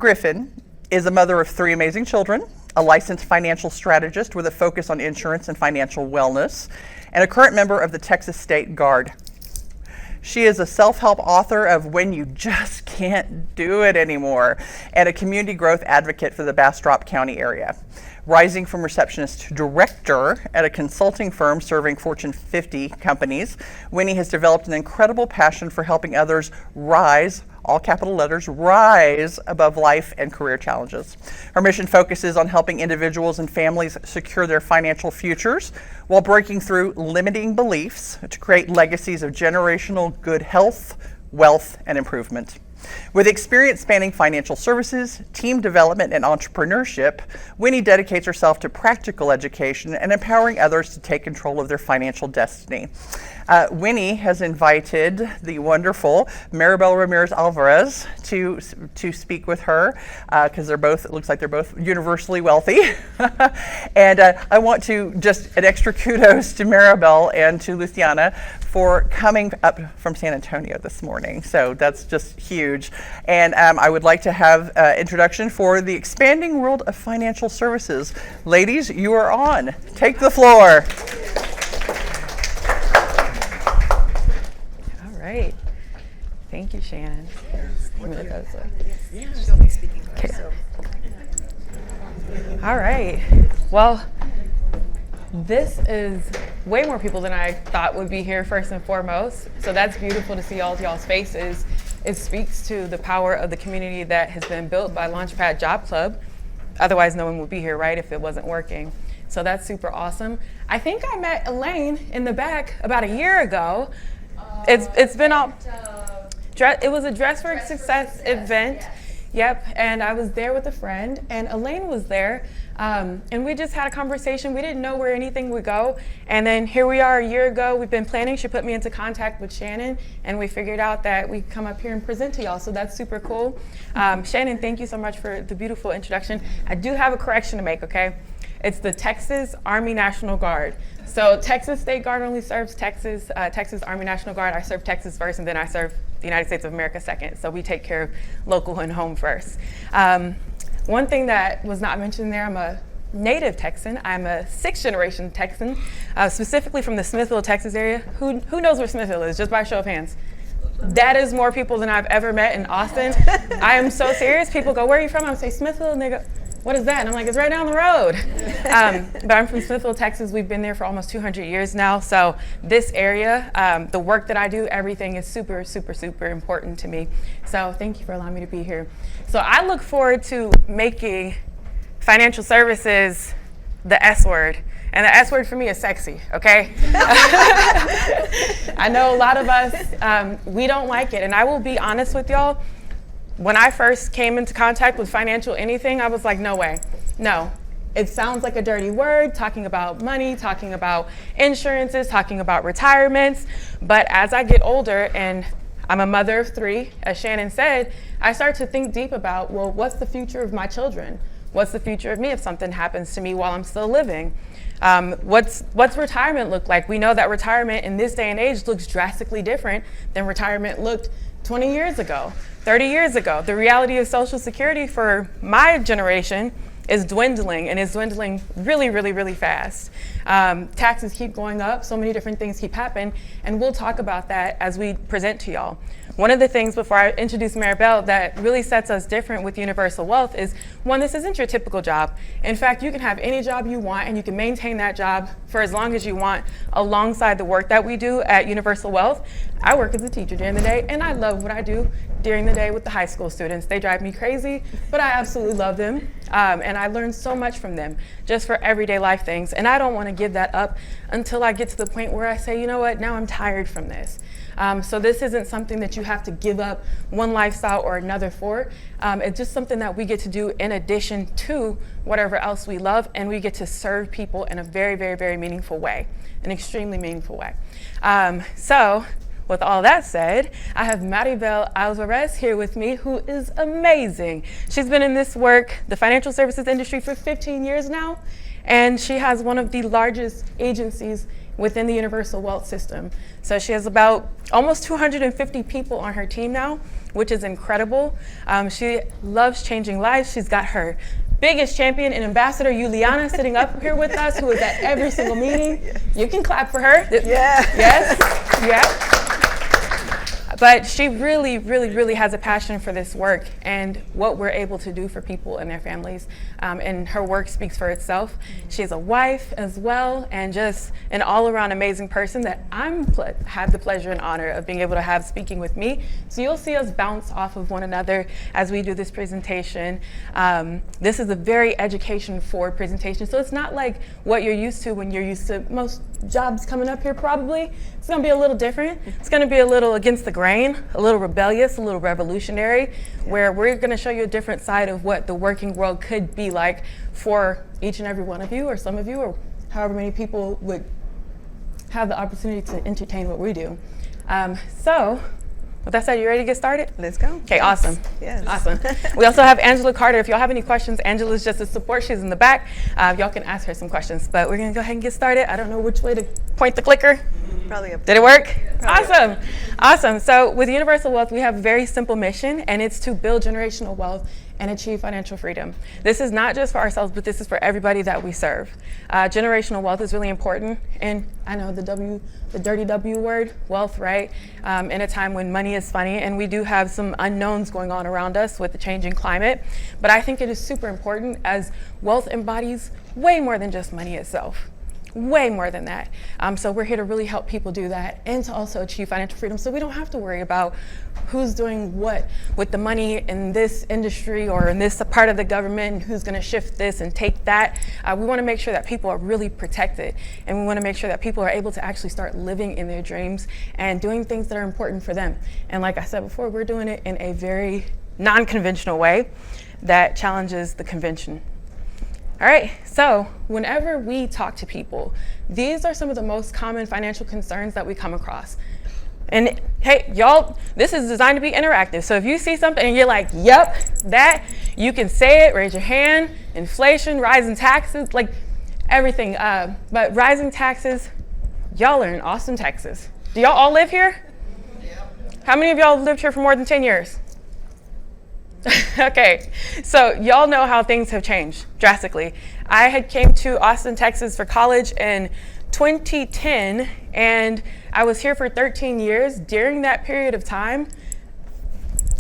Griffin is a mother of 3 amazing children, a licensed financial strategist with a focus on insurance and financial wellness, and a current member of the Texas State Guard. She is a self-help author of When You Just Can't Do It Anymore and a community growth advocate for the Bastrop County area. Rising from receptionist to director at a consulting firm serving Fortune 50 companies, Wini has developed an incredible passion for helping others rise, all capital letters, rise above life and career challenges. Her mission focuses on helping individuals and families secure their financial futures while breaking through limiting beliefs to create legacies of generational good health, wealth, and improvement. With experience spanning financial services, team development, and entrepreneurship, Wini dedicates herself to practical education and empowering others to take control of their financial destiny. Wini has invited the wonderful Maribel Ramirez Alvarez to speak with her because it looks like they're both universally wealthy. And I want to just an extra kudos to Maribel and to Luciana for coming up from San Antonio this morning. So that's just huge. And I would like to have introduction for the expanding world of financial services. Ladies, you are on. Take the floor. All right. Thank you, Shannon. She'll be speaking first. Okay. All right. Well, this is way more people than I thought would be here first and foremost. So that's beautiful to see all of y'all's faces. It speaks to the power of the community that has been built by Launchpad Job Club. Otherwise, no one would be here, right, if it wasn't working. So that's super awesome. I think I met Elaine in the back about a year ago. It's been all, it was a Dress for Success event. Yes. Yep, and I was there with a friend, and Elaine was there. And we just had a conversation. We didn't know where anything would go. And then here we are a year ago. We've been planning. She put me into contact with Shannon, and we figured out that we come up here and present to y'all. So that's super cool. Shannon, thank you so much for the beautiful introduction. I do have a correction to make, okay? It's the Texas Army National Guard. So Texas State Guard only serves Texas. Texas Army National Guard, I serve Texas first, and then I serve the United States of America second. So we take care of local and home first. One thing that was not mentioned there, I'm a native Texan. I'm a 6th generation Texan, specifically from the Smithville, Texas area. Who knows where Smithville is, just by show of hands? That is more people than I've ever met in Austin. I am so serious. People go, where are you from? I say Smithville, and they go, what is that? And I'm like, it's right down the road. But I'm from Smithville, Texas. We've been there for almost 200 years now. So this area, the work that I do, everything is super, super, super important to me. So thank you for allowing me to be here. So I look forward to making financial services the S word. And the S word for me is sexy, okay? I know a lot of us, we don't like it. And I will be honest with y'all, when I first came into contact with financial anything, I was like, no way, no. It sounds like a dirty word, talking about money, talking about insurances, talking about retirements. But as I get older, and I'm a mother of 3, as Shannon said, I start to think deep about, well, what's the future of my children? What's the future of me if something happens to me while I'm still living? What's retirement look like? We know that retirement in this day and age looks drastically different than retirement looked 20 years ago, 30 years ago. The reality of Social Security for my generation is dwindling, and is dwindling really, really, really fast. Taxes keep going up, so many different things keep happening, and we'll talk about that as we present to y'all. One of the things before I introduce Maribel that really sets us different with Universal Wealth is, one, this isn't your typical job. In fact, you can have any job you want, and you can maintain that job for as long as you want alongside the work that we do at Universal Wealth. I work as a teacher during the day, and I love what I do during the day with the high school students. They drive me crazy, but I absolutely love them. And I learn so much from them just for everyday life things. And I don't want to give that up until I get to the point where I say, you know what, now I'm tired from this. So this isn't something that you have to give up one lifestyle or another for. It's just something that we get to do in addition to whatever else we love, and we get to serve people in a very, very, very meaningful way, an extremely meaningful way. So with all that said, I have Maribel Alvarez here with me, who is amazing. She's been in this work, the financial services industry, for 15 years now, and she has one of the largest agencies within the universal wealth system. So she has about almost 250 people on her team now, which is incredible. She loves changing lives. She's got her biggest champion and ambassador, Juliana, sitting up here with us, who is at every single meeting. Yes. You can clap for her. Yeah. Yes. Yeah. But she really, really, really has a passion for this work and what we're able to do for people and their families. And her work speaks for itself. She's a wife as well, and just an all-around amazing person that have the pleasure and honor of being able to have speaking with me. So you'll see us bounce off of one another as we do this presentation. This is a very education-forward presentation, so it's not like what you're used to when you're used to most jobs coming up here probably. It's gonna be a little different. It's gonna be a little against the grain, a little rebellious, a little revolutionary, where we're gonna show you a different side of what the working world could be like for each and every one of you, or some of you, or however many people would have the opportunity to entertain what we do. So, with that said, you ready to get started? Let's go. Okay, yes. Awesome. Yes. Awesome. We also have Angela Carter. If y'all have any questions, Angela's just a support. She's in the back. Y'all can ask her some questions, but we're gonna go ahead and get started. I don't know which way to point the clicker. Probably up. Did it work? Probably Awesome. Awesome. So with Universal Wealth, we have a very simple mission, and it's to build generational wealth and achieve financial freedom. This is not just for ourselves, but this is for everybody that we serve. Generational wealth is really important, and I know the dirty W word, wealth, right? In a time when money is funny, and we do have some unknowns going on around us with the changing climate, but I think it is super important, as wealth embodies way more than just money itself. Way more than that. So we're here to really help people do that and to also achieve financial freedom, so we don't have to worry about who's doing what with the money in this industry or in this part of the government, and who's going to shift this and take that. We want to make sure that people are really protected, and we want to make sure that people are able to actually start living in their dreams and doing things that are important for them. And like I said before, we're doing it in a very non-conventional way that challenges the convention. All right, so whenever we talk to people, these are some of the most common financial concerns that we come across. And hey, y'all, this is designed to be interactive. So if you see something and you're like, yep, that, you can say it, raise your hand. Inflation, rising taxes, like everything. But rising taxes, y'all are in Austin, Texas. Do y'all all live here? Yep. How many of y'all lived here for more than 10 years? Okay, so y'all know how things have changed drastically. I had came to Austin, Texas for college in 2010, and I was here for 13 years. During that period of time,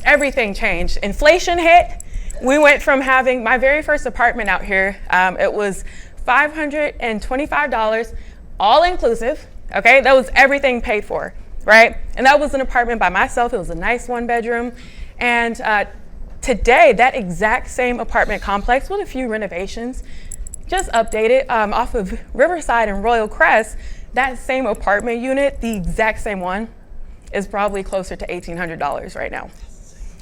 everything changed. Inflation hit. We went from having my very first apartment out here, it was $525, all inclusive, okay? That was everything paid for, right? And that was an apartment by myself. It was a nice one bedroom. And today, that exact same apartment complex with a few renovations, just updated off of Riverside and Royal Crest, that same apartment unit, the exact same one, is probably closer to $1,800 right now.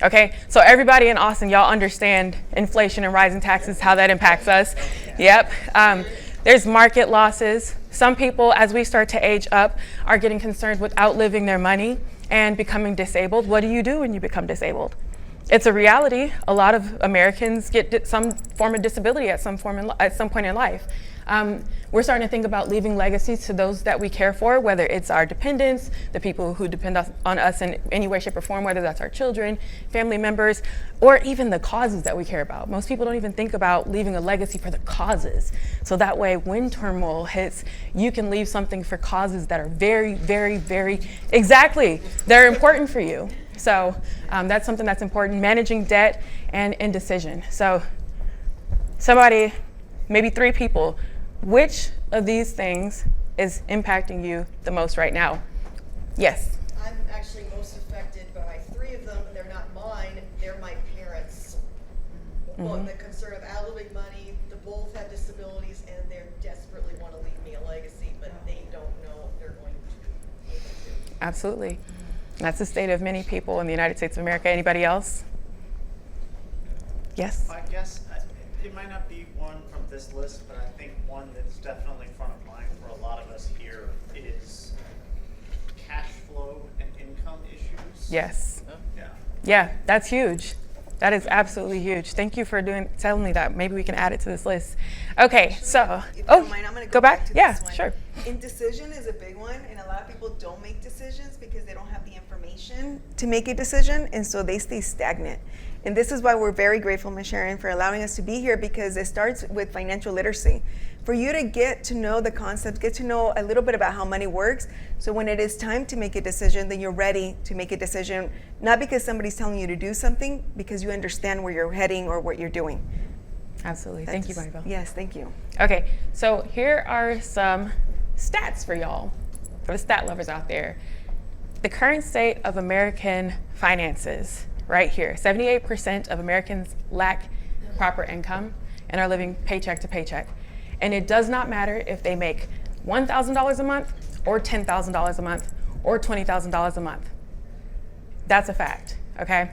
Okay, so everybody in Austin, y'all understand inflation and rising taxes, how that impacts us. Yep. There's market losses. Some people, as we start to age up, are getting concerned with outliving their money and becoming disabled. What do you do when you become disabled? It's a reality. A lot of Americans get some form of disability at some point in life. We're starting to think about leaving legacies to those that we care for, whether it's our dependents, the people who depend on us in any way, shape, or form, whether that's our children, family members, or even the causes that we care about. Most people don't even think about leaving a legacy for the causes. So that way, when turmoil hits, you can leave something for causes that are very, very, very, exactly, they're important for you. So that's something that's important, managing debt and indecision. So somebody, maybe 3 people, which of these things is impacting you the most right now? Yes? I'm actually most affected by 3 of them. They're not mine, they're my parents. Well, the concern of outliving money, they both have disabilities, and they desperately want to leave me a legacy, but they don't know if they're going to be able to. Absolutely. That's the state of many people in the United States of America. Anybody else? Yes? I guess it might not be one from this list, but I think one that's definitely front of mind for a lot of us here is cash flow and income issues. Yes. Yeah. Yeah, that's huge. That is absolutely huge. Thank you for telling me that. Maybe we can add it to this list. Okay, so, If you don't mind, I'm gonna go back? to Yeah, this one. sure. Indecision is a big one, and a lot of people don't make decisions because they don't have the information to make a decision, and so they stay stagnant. And this is why we're very grateful, Ms. Sharon, for allowing us to be here, because it starts with financial literacy. For you to get to know the concepts, get to know a little bit about how money works, so when it is time to make a decision, then you're ready to make a decision, not because somebody's telling you to do something, because you understand where you're heading or what you're doing. Absolutely. Thank you, Maribel. Yes, thank you. Okay, so here are some stats for y'all, for the stat lovers out there. The current state of American finances, right here. 78% of Americans lack proper income and are living paycheck to paycheck. And it does not matter if they make $1,000 a month or $10,000 a month or $20,000 a month. That's a fact, okay?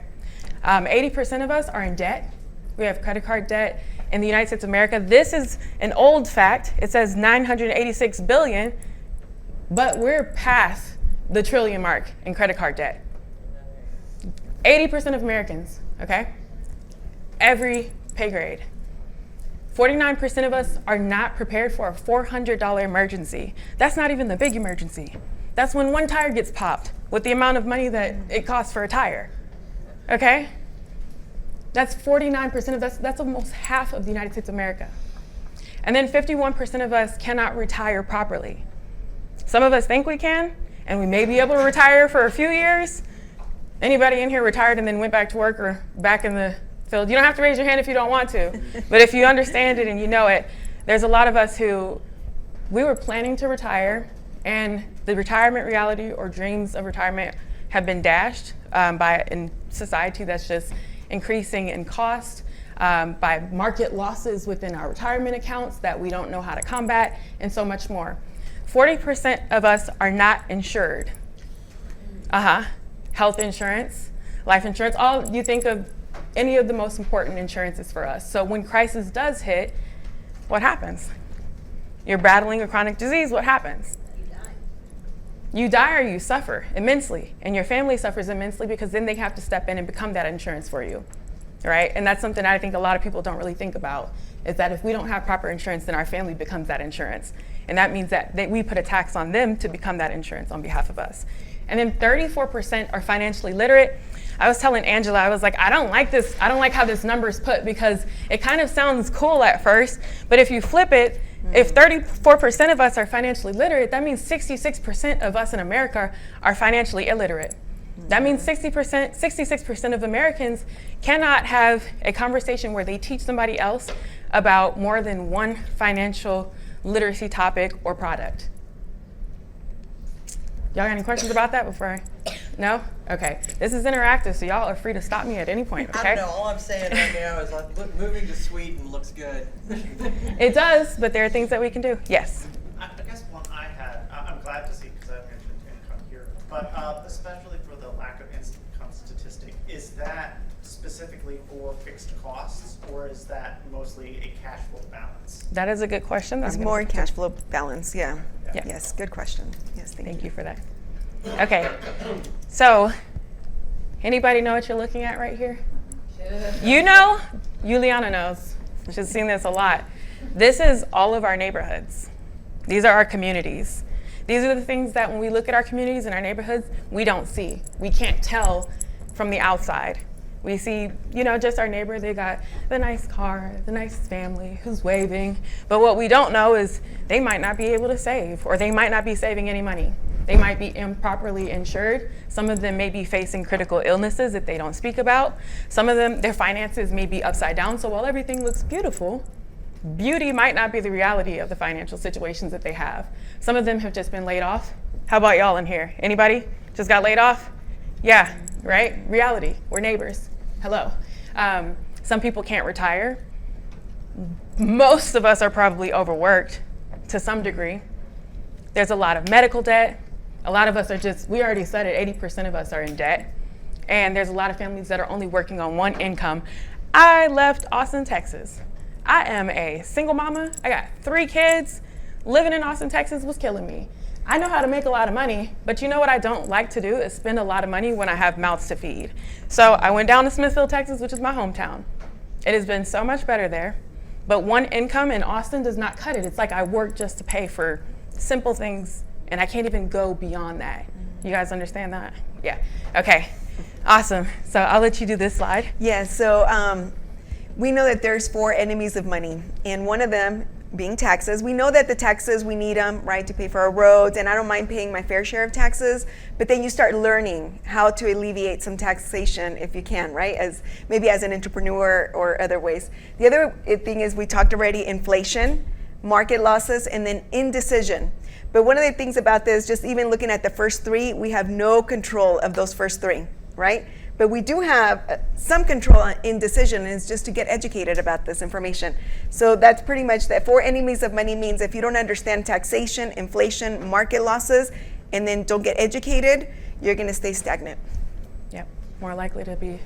80% of us are in debt. We have credit card debt in the United States of America. This is an old fact. It says 986 billion, but we're past the trillion mark in credit card debt. 80% of Americans, okay? Every pay grade. 49% of us are not prepared for a $400 emergency. That's not even the big emergency. That's when one tire gets popped with the amount of money that it costs for a tire, okay? That's 49% of that's almost half of the United States of America. And then 51% of us cannot retire properly. Some of us think we can, and we may be able to retire for a few years. Anybody in here retired and then went back to work or back in the field? You don't have to raise your hand if you don't want to, but if you understand it and you know it, there's a lot of us who, we were planning to retire, and the retirement reality or dreams of retirement have been dashed by a society that's just increasing in cost, by market losses within our retirement accounts that we don't know how to combat, and so much more. 40% of us are not insured. Health insurance, life insurance, all you think of, any of the most important insurances for us. So when crisis does hit, what happens? You're battling a chronic disease, what happens? You die or you suffer immensely, and your family suffers immensely because then they have to step in and become that insurance for you, right? And that's something I think a lot of people don't really think about, is that if we don't have proper insurance, then our family becomes that insurance. And that means that we put a tax on them to become that insurance on behalf of us. And then 34% are financially literate. I was telling Angela, I was like, I don't like this. I don't like how this number is put, because it kind of sounds cool at first, but if you flip it, if 34% of us are financially literate, that means 66% of us in America are financially illiterate. That means 66% of Americans cannot have a conversation where they teach somebody else about more than one financial literacy topic or product. Y'all got any questions about that before I? No? Okay. This is interactive, so y'all are free to stop me at any point, okay? I don't know. All I'm saying right now is like, look, moving to Sweden looks good. It does, but there are things that we can do. Yes? I guess one I had, I'm glad to see, because I've mentioned income here, but especially for the lack of income statistic, is that specifically for fixed costs, or is that mostly a cash flow balance? That is a good question. It's more cash flow balance, yeah. Yeah. Yes, good question. Yes, Thank you for that. Okay, so anybody know what you're looking at right here? You know? Juliana knows. She's seen this a lot. This is all of our neighborhoods. These are our communities. These are the things that when we look at our communities and our neighborhoods, we don't see. We can't tell from the outside. We see, just our neighbor, they got the nice car, the nice family who's waving. But what we don't know is they might not be able to save, or they might not be saving any money. They might be improperly insured. Some of them may be facing critical illnesses that they don't speak about. Some of them, their finances may be upside down. So while everything looks beautiful, beauty might not be the reality of the financial situations that they have. Some of them have just been laid off. How about y'all in here? Anybody just got laid off? Yeah, right? Reality. We're neighbors. Hello. Some people can't retire. Most of us are probably overworked to some degree. There's a lot of medical debt. A lot of us are we already said it, 80% of us are in debt. And there's a lot of families that are only working on one income. I left Austin, Texas. I am a single mama. I got 3 kids. Living in Austin, Texas was killing me. I know how to make a lot of money, but you know what I don't like to do is spend a lot of money when I have mouths to feed. So I went down to Smithville, Texas, which is my hometown. It has been so much better there, but one income in Austin does not cut it. It's like I work just to pay for simple things, and I can't even go beyond that. You guys understand that? Yeah, okay, awesome. So I'll let you do this slide. Yeah, so we know that there's 4 enemies of money, and one of them being taxes. We know that the taxes, we need them, right, to pay for our roads, and I don't mind paying my fair share of taxes, but then you start learning how to alleviate some taxation if you can, right, as maybe as an entrepreneur or other ways. The other thing is, we talked already, inflation, market losses, and then indecision. But one of the things about this, just even looking at the first 3, we have no control of those first 3, right? But we do have some control on indecision, and it's just to get educated about this information. So that's pretty much that. 4 enemies of money means if you don't understand taxation, inflation, market losses, and then don't get educated, you're going to stay stagnant. Yep, more likely to be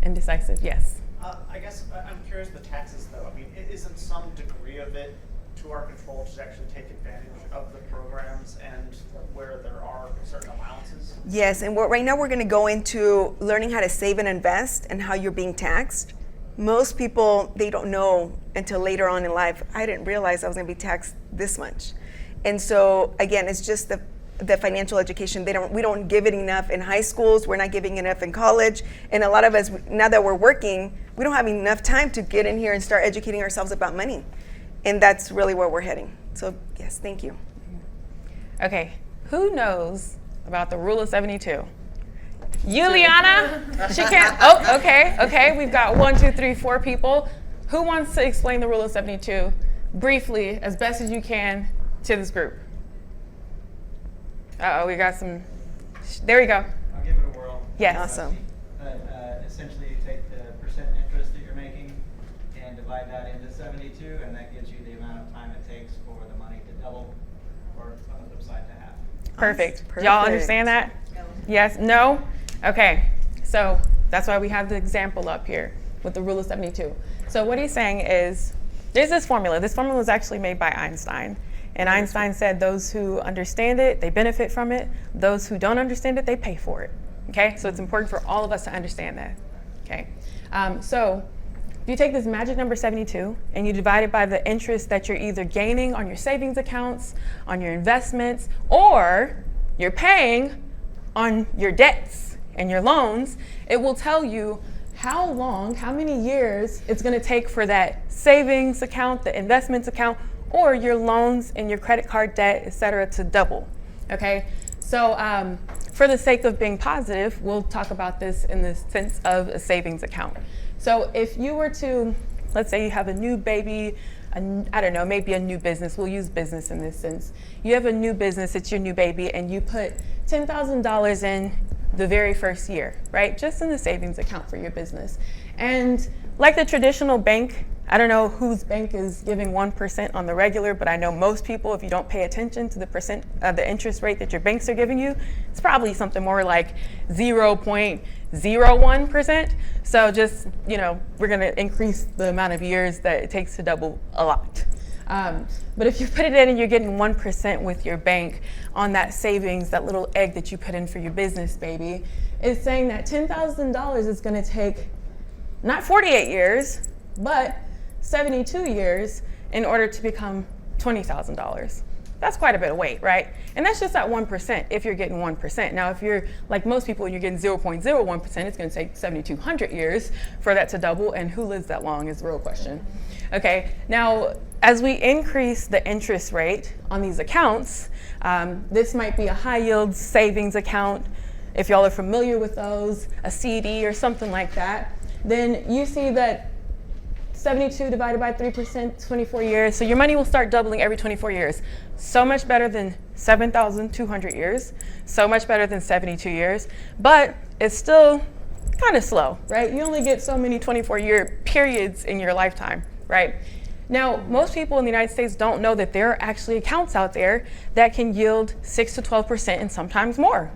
indecisive, yes. I guess I'm curious with taxes though. I mean, isn't some degree of it to our control to actually take advantage of the programs and where there are certain allowances? Yes, and right now we're going to go into learning how to save and invest and how you're being taxed. Most people, they don't know until later on in life, I didn't realize I was going to be taxed this much. And so again, it's just the financial education. We don't give it enough in high schools. We're not giving enough in college. And a lot of us, now that we're working, we don't have enough time to get in here and start educating ourselves about money. And that's really where we're heading. So yes, thank you. Okay, who knows about the rule of 72? Juliana? She can't, oh, okay, we've got 1, 2, 3, 4 people. Who wants to explain the rule of 72 briefly, as best as you can, to this group? Uh-oh, we got some, there we go. I'll give it a whirl. Yes. Awesome. Essentially, you take the percent interest that you're making and divide that into 72, and that gives you the amount of time it takes for the money to double, or on the flip side to half. Perfect. Perfect. Y'all understand that? No. Yes? No? Okay. So that's why we have the example up here with the rule of 72. So what he's saying is, there's this formula. This formula was actually made by Einstein. And Einstein said those who understand it, they benefit from it. Those who don't understand it, they pay for it. Okay? So it's important for all of us to understand that. Okay? So if you take this magic number 72 and you divide it by the interest that you're either gaining on your savings accounts, on your investments, or you're paying on your debts and your loans, it will tell you how long, how many years it's going to take for that savings account, the investments account, or your loans and your credit card debt, et cetera, to double. Okay? So for the sake of being positive, we'll talk about this in the sense of a savings account. So if you were to, let's say you have a new baby, I don't know, maybe a new business. We'll use business in this sense. You have a new business, it's your new baby, and you put $10,000 in the very first year, right? Just in the savings account for your business. And like the traditional bank, I don't know whose bank is giving 1% on the regular, but I know most people, if you don't pay attention to the interest rate that your banks are giving you, it's probably something more like 0.01%. So just, we're gonna increase the amount of years that it takes to double a lot. But if you put it in and you're getting 1% with your bank on that savings, that little egg that you put in for your business baby, it's saying that $10,000 is gonna take not 48 years, but 72 years in order to become $20,000. That's quite a bit of weight, right? And that's just at 1% if you're getting 1%. Now, if you're like most people and you're getting 0.01%, it's going to take 7,200 years for that to double, and who lives that long is the real question. Okay, now as we increase the interest rate on these accounts, this might be a high yield savings account. If y'all are familiar with those, a CD or something like that, then you see that 72 divided by 3%, 24 years. So your money will start doubling every 24 years. So much better than 7,200 years. So much better than 72 years. But it's still kind of slow, right? You only get so many 24-year periods in your lifetime, right? Now, most people in the United States don't know that there are actually accounts out there that can yield 6 to 12% and sometimes more.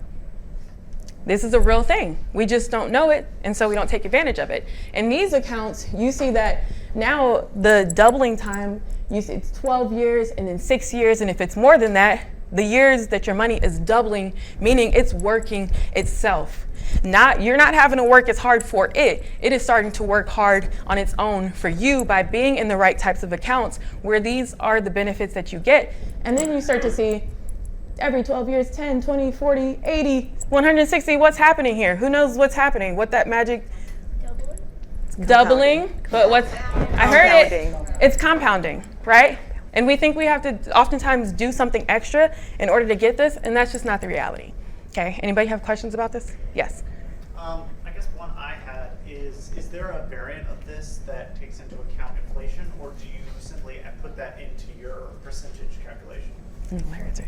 This is a real thing. We just don't know it, and so we don't take advantage of it. In these accounts, you see that now the doubling time, you see it's 12 years and then 6 years, and if it's more than that, The years that your money is doubling, meaning it's working itself. You're not having to work as hard for it. It is starting to work hard on its own for you by being in the right types of accounts where these are the benefits that you get. And then you start to see every 12 years, 10, 20, 40, 80, 160, what's happening here? Who knows what's happening? What that magic doubling, but I heard it, it's compounding, right? And we think we have to oftentimes do something extra in order to get this, and that's just not the reality. Okay, anybody have questions about this? Yes. I guess one I had is there a variant of this that takes into account inflation, or do you simply put that into your percentage calculation?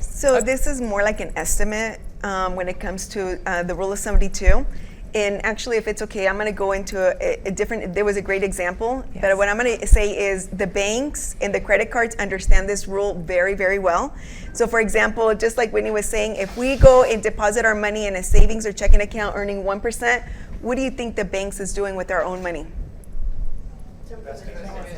So this is more like an estimate when it comes to the rule of 72. And actually, if it's okay, I'm going to go into a different, there was a great example, Yes. but what I'm going to say is the banks and the credit cards understand this rule very, very well. So for example, just like Whitney was saying, if we go and deposit our money in a savings or checking account earning 1%, what do you think the banks is doing with their own money?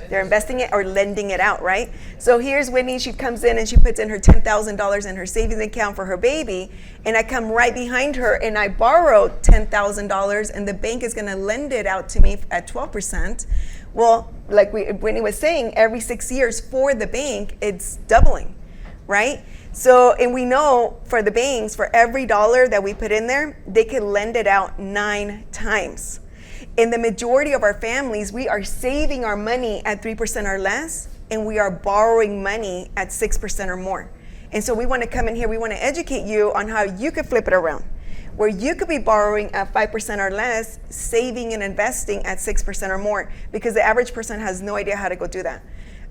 They're investing it or lending it out, right? So here's Whitney, she comes in and she puts in her $10,000 in her savings account for her baby, and I come right behind her and I borrow $10,000 and the bank is gonna lend it out to me at 12%. Well, like Whitney was saying, every 6 years for the bank, it's doubling, right? So, and we know for the banks, for every dollar that we put in there, they could lend it out 9 times. In the majority of our families, we are saving our money at 3% or less, and we are borrowing money at 6% or more. And so we want to come in here, we want to educate you on how you could flip it around, where you could be borrowing at 5% or less, saving and investing at 6% or more, because the average person has no idea how to go do that.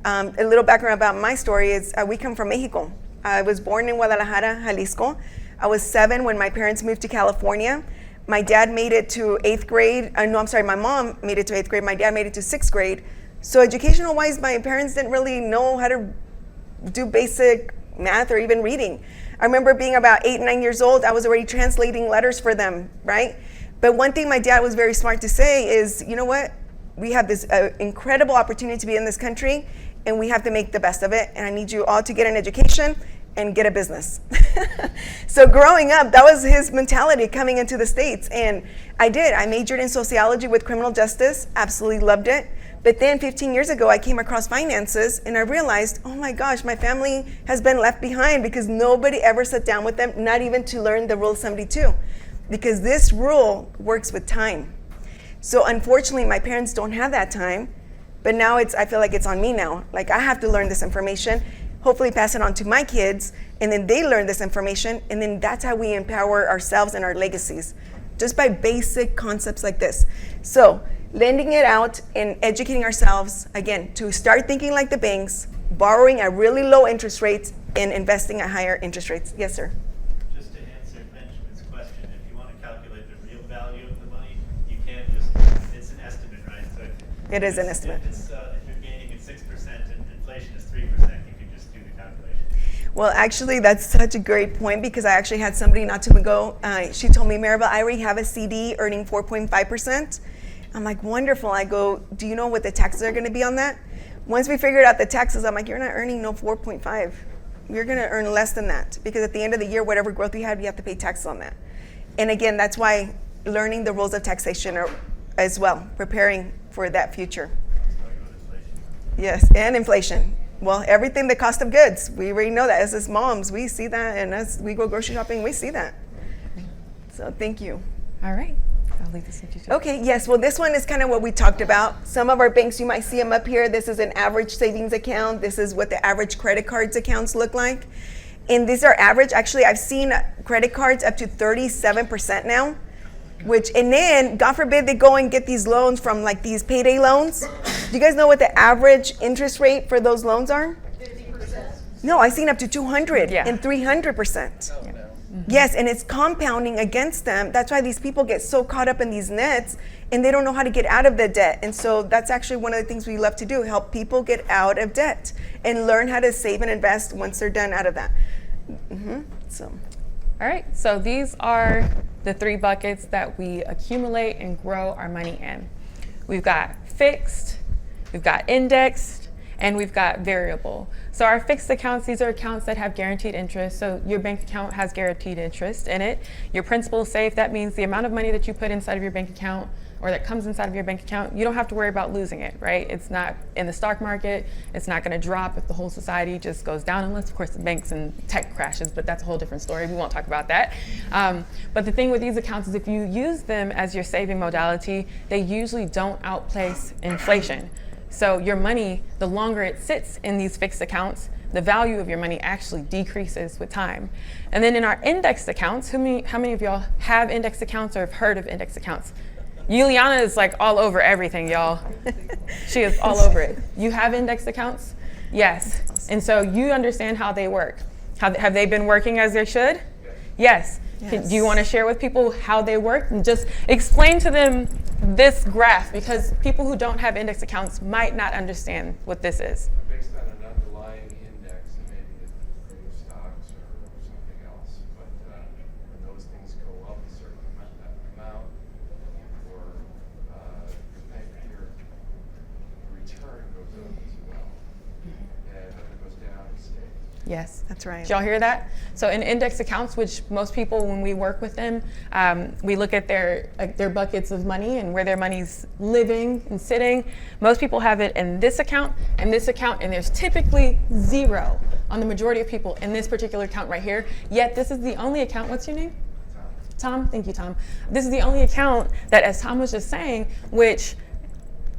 A little background about my story is we come from Mexico. I was born in Guadalajara, Jalisco. I was 7 when my parents moved to California. My dad made it to 8th grade. My mom made it to 8th grade. My dad made it to 6th grade. So educational wise, my parents didn't really know how to do basic math or even reading. I remember being about 8, 9 years old, I was already translating letters for them, right? But one thing my dad was very smart to say is, you know what? We have this incredible opportunity to be in this country, and we have to make the best of it. And I need you all to get an education and get a business. So growing up, that was his mentality coming into the States. And I did. I majored in sociology with criminal justice, absolutely loved it. But then 15 years ago, I came across finances and I realized, oh my gosh, my family has been left behind because nobody ever sat down with them, not even to learn the Rule 72. Because this rule works with time. So unfortunately, my parents don't have that time. But now I feel like it's on me now. Like I have to learn this information, hopefully pass it on to my kids, and then they learn this information, and then that's how we empower ourselves and our legacies, just by basic concepts like this. So lending it out and educating ourselves, again, to start thinking like the banks, borrowing at really low interest rates, and investing at higher interest rates. Yes, sir? Just to answer Benjamin's question, if you want to calculate the real value of the money, you can't just, it's an estimate, right? So It is an estimate. If you're gaining at 6% and inflation is 3%, you can just do the calculation. Well, actually, that's such a great point because I actually had somebody not too long ago, she told me, Maribel, I already have a CD earning 4.5%. I'm like, wonderful. I go, do you know what the taxes are going to be on that? Once we figured out the taxes, I'm like, you're not earning no 4.5. You're going to earn less than that because at the end of the year, whatever growth you have to pay taxes on that. And again, that's why learning the rules of taxation are as well, preparing for that future. Yes, and inflation. Well, everything, the cost of goods, we already know that. As moms, we see that, and as we go grocery shopping, we see that. So thank you. All right. I'll leave this with you. Okay, yes, well, this one is kind of what we talked about. Some of our banks, you might see them up here. This is an average savings account. This is what the average credit cards accounts look like. And these are average. Actually, I've seen credit cards up to 37% now. And then, God forbid, they go and get these loans from like these payday loans. Do you guys know what the average interest rate for those loans are? 50%. No, I've seen up to 200 Yeah. and 300%. Yes, and it's compounding against them. That's why these people get so caught up in these nets and they don't know how to get out of the debt. And so that's actually one of the things we love to do, help people get out of debt and learn how to save and invest once they're done out of that. So. All right, so these are the 3 buckets that we accumulate and grow our money in. We've got fixed, we've got indexed, and we've got variable. So our fixed accounts, these are accounts that have guaranteed interest. So your bank account has guaranteed interest in it. Your principal is safe. That means the amount of money that you put inside of your bank account or that comes inside of your bank account, you don't have to worry about losing it, right? It's not in the stock market. It's not going to drop if the whole society just goes down, unless, of course, the banks and tech crashes, but that's a whole different story. We won't talk about that. But the thing with these accounts is if you use them as your saving modality, they usually don't outpace inflation. So your money, the longer it sits in these fixed accounts, the value of your money actually decreases with time. And then in our indexed accounts, how many of y'all have indexed accounts or have heard of indexed accounts? Yuliana is like all over everything, y'all. She is all over it. You have indexed accounts? Yes. And so you understand how they work. Have they been working as they should? Yes. Do you want to share with people how they work? And just explain to them this graph, because people who don't have index accounts might not understand what this is. Based on an underlying index, and maybe it's stocks or something else, but when those things go up a certain amount, or your return goes up as well, and if it goes down, it stays. Yes. That's right. Did y'all hear that? So in index accounts, which most people, when we work with them, we look at their buckets of money and where their money's living and sitting. Most people have it in this account and this account, and there's typically zero on the majority of people in this particular account right here. Yet this is the only account. What's your name? Tom. Thank you, Tom. This is the only account that, as Tom was just saying, which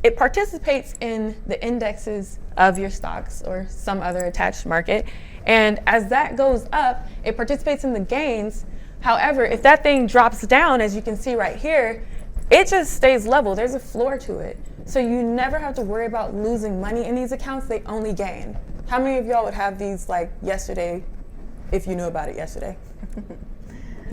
it participates in the indexes of your stocks or some other attached market. And as that goes up, it participates in the gains. However, if that thing drops down, as you can see right here, it just stays level. There's a floor to it. So you never have to worry about losing money in these accounts. They only gain. How many of y'all would have these like yesterday if you knew about it yesterday?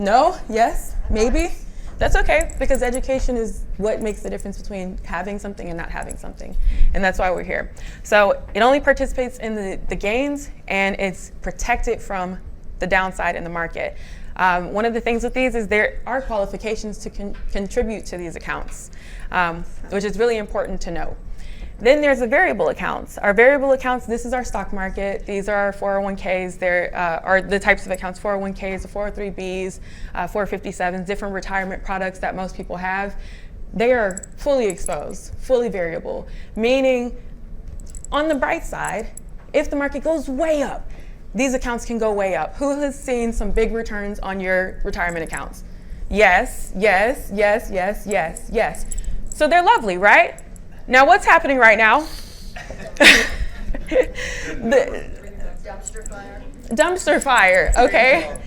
No? Yes? Maybe? That's okay, because education is what makes the difference between having something and not having something. And that's why we're here. So it only participates in the gains, and it's protected from the downside in the market. One of the things with these is there are qualifications to contribute to these accounts, which is really important to know. Then there's the variable accounts. Our variable accounts, this is our stock market. These are our 401ks. There are the types of accounts, 401ks, the 403bs, 457s, different retirement products that most people have. They are fully exposed, fully variable, meaning on the bright side, if the market goes way up, these accounts can go way up. Who has seen some big returns on your retirement accounts? Yes, yes, yes, yes, yes, yes. So they're lovely, right? Now, what's happening right now? Dumpster fire. Dumpster fire, okay?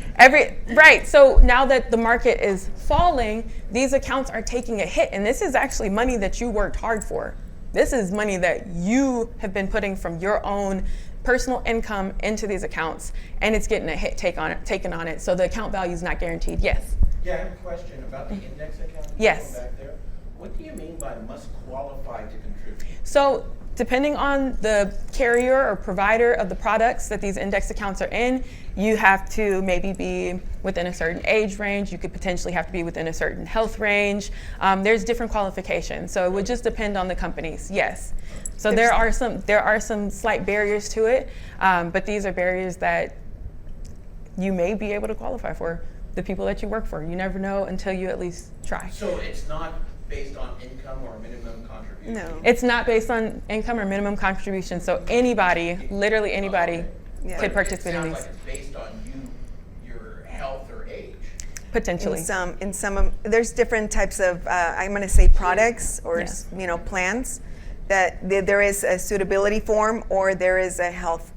Right, so now that the market is falling, these accounts are taking a hit, and this is actually money that you worked hard for. This is money that you have been putting from your own personal income into these accounts, and it's getting a hit taken on it, so the account value is not guaranteed. Yes? Yeah, I have a question about the index account. Yes. Back there. What do you mean by must qualify to contribute? So depending on the carrier or provider of the products that these index accounts are in, you have to maybe be within a certain age range. You could potentially have to be within a certain health range. There's different qualifications. So it would just depend on the companies, yes. So there are some slight barriers to it, but these are barriers that you may be able to qualify for, the people that you work for. You never know until you at least try. So it's not based on income or minimum contribution? No. It's not based on income or minimum contribution, so anybody, literally anybody, Yeah. could participate in It these. sounds like it's based on your health or age. Potentially. There's different types of I'm going to say products or Yeah. plans that there is a suitability form or there is a health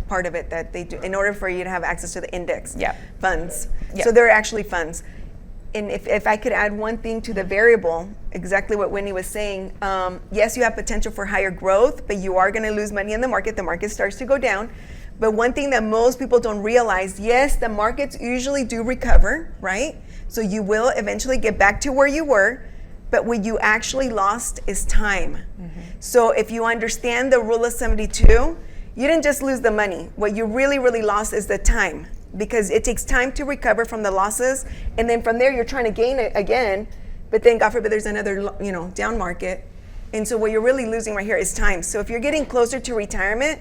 part of it that they do in order for you to have access to the index funds. Yeah. So there are actually funds. And if I could add one thing to the variable, exactly what Wini was saying, yes, you have potential for higher growth, but you are going to lose money in the market. The market starts to go down. But one thing that most people don't realize, yes, the markets usually do recover, right? So you will eventually get back to where you were, but what you actually lost is time. Mm-hmm. So if you understand the rule of 72, you didn't just lose the money. What you really, really lost is the time, because it takes time to recover from the losses, and then from there you're trying to gain it again, but then God forbid there's another down market. And so what you're really losing right here is time. So if you're getting closer to retirement,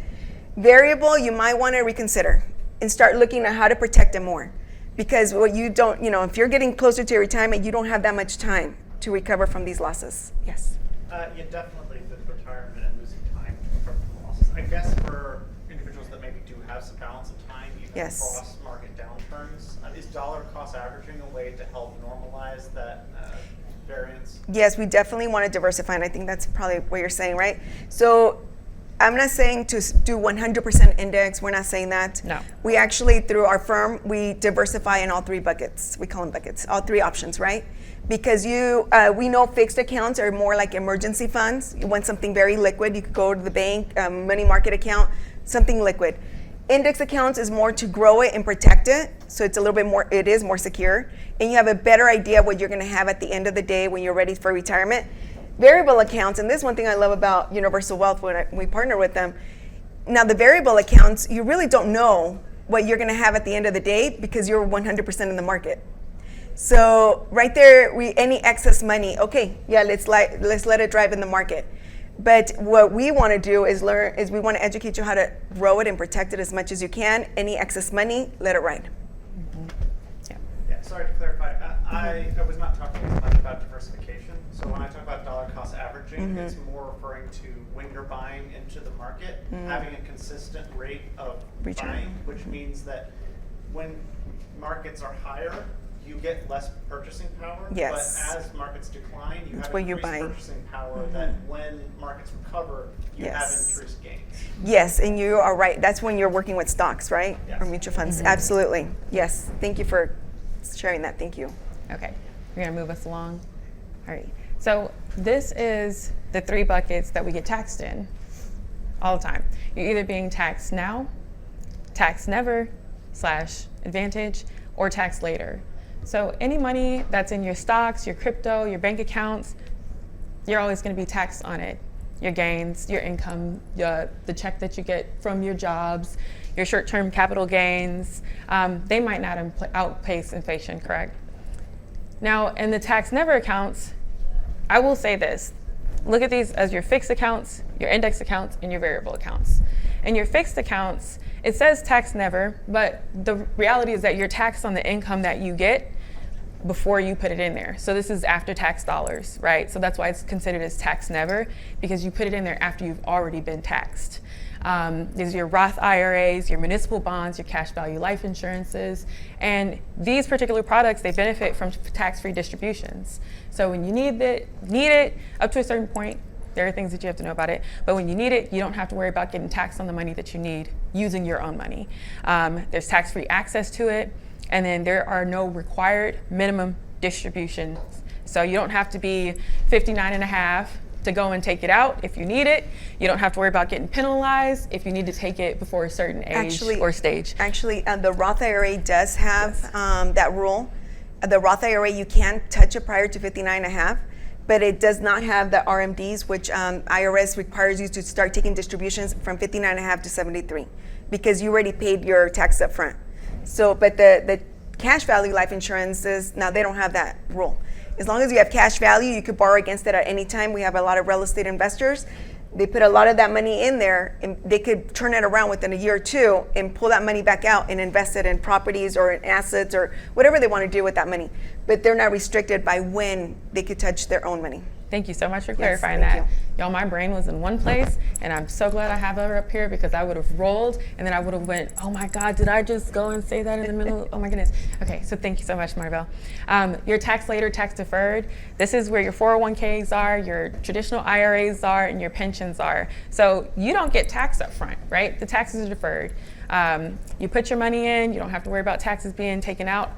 variable, you might want to reconsider and start looking at how to protect it more. Because what you don't, if you're getting closer to your retirement, you don't have that much time to recover from these losses. Yes. Yeah, definitely the retirement and losing time from losses. I guess for individuals that maybe do have some balance of time, even Yes. across market downturns, is dollar cost averaging a way to help normalize that variance? Yes, we definitely want to diversify, and I think that's probably what you're saying, right? So I'm not saying to do 100% index. We're not saying that. No. We actually, through our firm, we diversify in all three buckets. We call them buckets, all three options, right? Because we know fixed accounts are more like emergency funds. You want something very liquid, you could go to the bank, money market account, something liquid. Index accounts is more to grow it and protect it, so it's a little bit more, it is more secure, and you have a better idea of what you're gonna have at the end of the day when you're ready for retirement. Variable accounts, and this is one thing I love about Universal Wealth when we partner with them. Now the variable accounts, you really don't know what you're gonna have at the end of the day because you're 100% in the market. So right there, any excess money, okay, yeah, let's let it drive in the market. But what we want to do is we want to educate you how to grow it and protect it as much as you can. Any excess money, let it ride. Yeah, sorry to clarify. I was not talking as much about diversification. So when I talk about dollar cost averaging, it's more referring to when you're buying into the market, having a consistent rate of Return. buying, which means that when markets are higher, you get less purchasing power. Yes. But as markets decline, you That's have what you increased buy. purchasing power that when markets recover, you have Yes. increased gains. Yes, and you are right. That's when you're working with stocks, right? Yes. Or mutual funds. Absolutely. Yes. Thank you for sharing that. Thank you. Okay, we're gonna move us along. All right, so this is the three buckets that we get taxed in all the time. You're either being taxed now, taxed never, / advantage, or taxed later. So any money that's in your stocks, your crypto, your bank accounts, you're always gonna be taxed on it. Your gains, your income, the check that you get from your jobs, your short-term capital gains, they might not outpace inflation, correct? Now, in the tax never accounts, I will say this. Look at these as your fixed accounts, your index accounts, and your variable accounts. In your fixed accounts, it says tax never, but the reality is that you're taxed on the income that you get before you put it in there. So this is after tax dollars, right? So that's why it's considered as tax never, because you put it in there after you've already been taxed. These are your Roth IRAs, your municipal bonds, your cash value life insurances, and these particular products, they benefit from tax-free distributions. So when you need it up to a certain point, there are things that you have to know about it, but when you need it, you don't have to worry about getting taxed on the money that you need using your own money. There's tax-free access to it, and then there are no required minimum distributions. So you don't have to be 59 and a half to go and take it out if you need it. You don't have to worry about getting penalized if you need to take it before a certain age or stage. Actually, the Roth IRA does have that rule. The Roth IRA, you can touch it prior to 59 and a half, but it does not have the RMDs, which IRS requires you to start taking distributions from 59 and a half to 73 because you already paid your tax up front. So, but the cash value life insurances, now they don't have that rule. As long as you have cash value, you could borrow against it at any time. We have a lot of real estate investors. They put a lot of that money in there and they could turn it around within a year or two and pull that money back out and invest it in properties or in assets or whatever they want to do with that money. But they're not restricted by when they could touch their own money. Thank you so much for clarifying thank that. Y'all, my brain was in one place, and I'm so glad I have her up here because I would have rolled, and then I would have went, oh my God, did I just go and say that in the middle? Oh my goodness. Okay, so thank you so much, Maribel. Your tax later, tax deferred, this is where your 401ks are, your traditional IRAs are, and your pensions are. So you don't get taxed up front, right? The taxes are deferred. You put your money in, you don't have to worry about taxes being taken out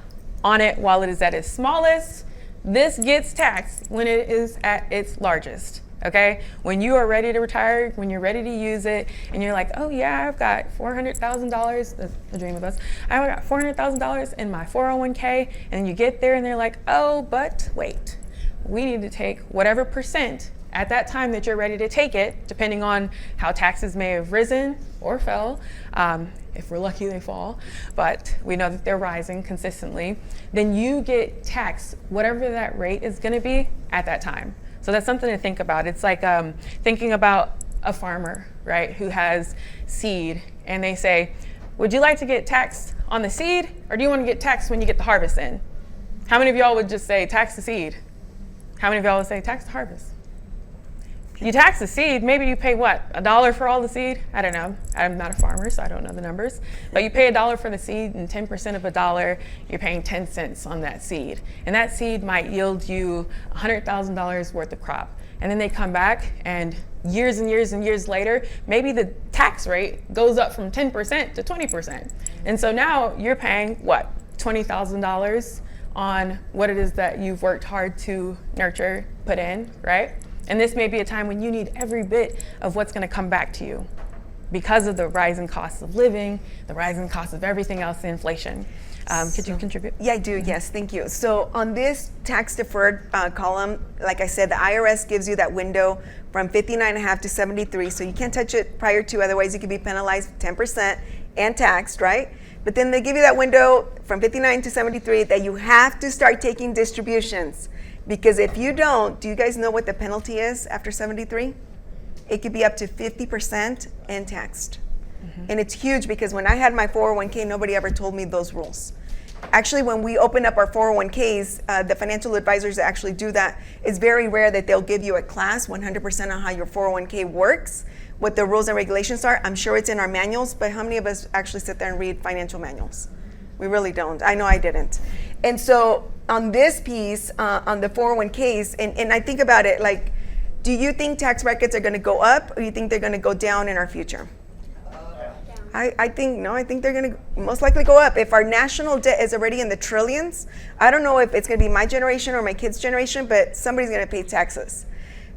on it while it is at its smallest. This gets taxed when it is at its largest, okay? When you are ready to retire, when you're ready to use it, and you're like, oh yeah, I've got $400,000, that's the dream of us. I've got $400,000 in my 401k, and you get there and they're like, oh, but wait, we need to take whatever percent at that time that you're ready to take it, depending on how taxes may have risen or fell. If we're lucky, they fall, but we know that they're rising consistently. Then you get taxed whatever that rate is going to be at that time. So that's something to think about. It's like thinking about a farmer, right, who has seed, and they say, would you like to get taxed on the seed, or do you want to get taxed when you get the harvest in? How many of y'all would just say tax the seed? How many of y'all would say tax the harvest? You tax the seed, maybe you pay what, $1 for all the seed? I don't know. I'm not a farmer, so I don't know the numbers. But you pay $1 for the seed, and 10% of $1, you're paying 10 cents on that seed. And that seed might yield you $100,000 worth of crop. And then they come back, and years and years and years later, maybe the tax rate goes up from 10% to 20%. And so now you're paying what, $20,000 on what it is that you've worked hard to nurture, put in, right? And this may be a time when you need every bit of what's going to come back to you because of the rising costs of living, the rising costs of everything else, the inflation. Could you contribute? Yeah, I do. Yes, thank you. So on this tax deferred column, like I said, the IRS gives you that window from 59.5 to 73. So you can't touch it prior to, otherwise you could be penalized 10% and taxed, right? But then they give you that window from 59 to 73 that you have to start taking distributions. Because if you don't, do you guys know what the penalty is after 73? It could be up to 50% and taxed. And it's huge because when I had my 401k, nobody ever told me those rules. Actually, when we open up our 401ks, the financial advisors that actually do that, it's very rare that they'll give you a class 100% on how your 401k works, what the rules and regulations are. I'm sure it's in our manuals, but how many of us actually sit there and read financial manuals? We really don't. I know I didn't. And so on this piece, on the 401ks, and I think about it like, do you think tax brackets are going to go up, or do you think they're going to go down in our future? I think they're going to most likely go up. If our national debt is already in the trillions, I don't know if it's going to be my generation or my kids' generation, but somebody's going to pay taxes.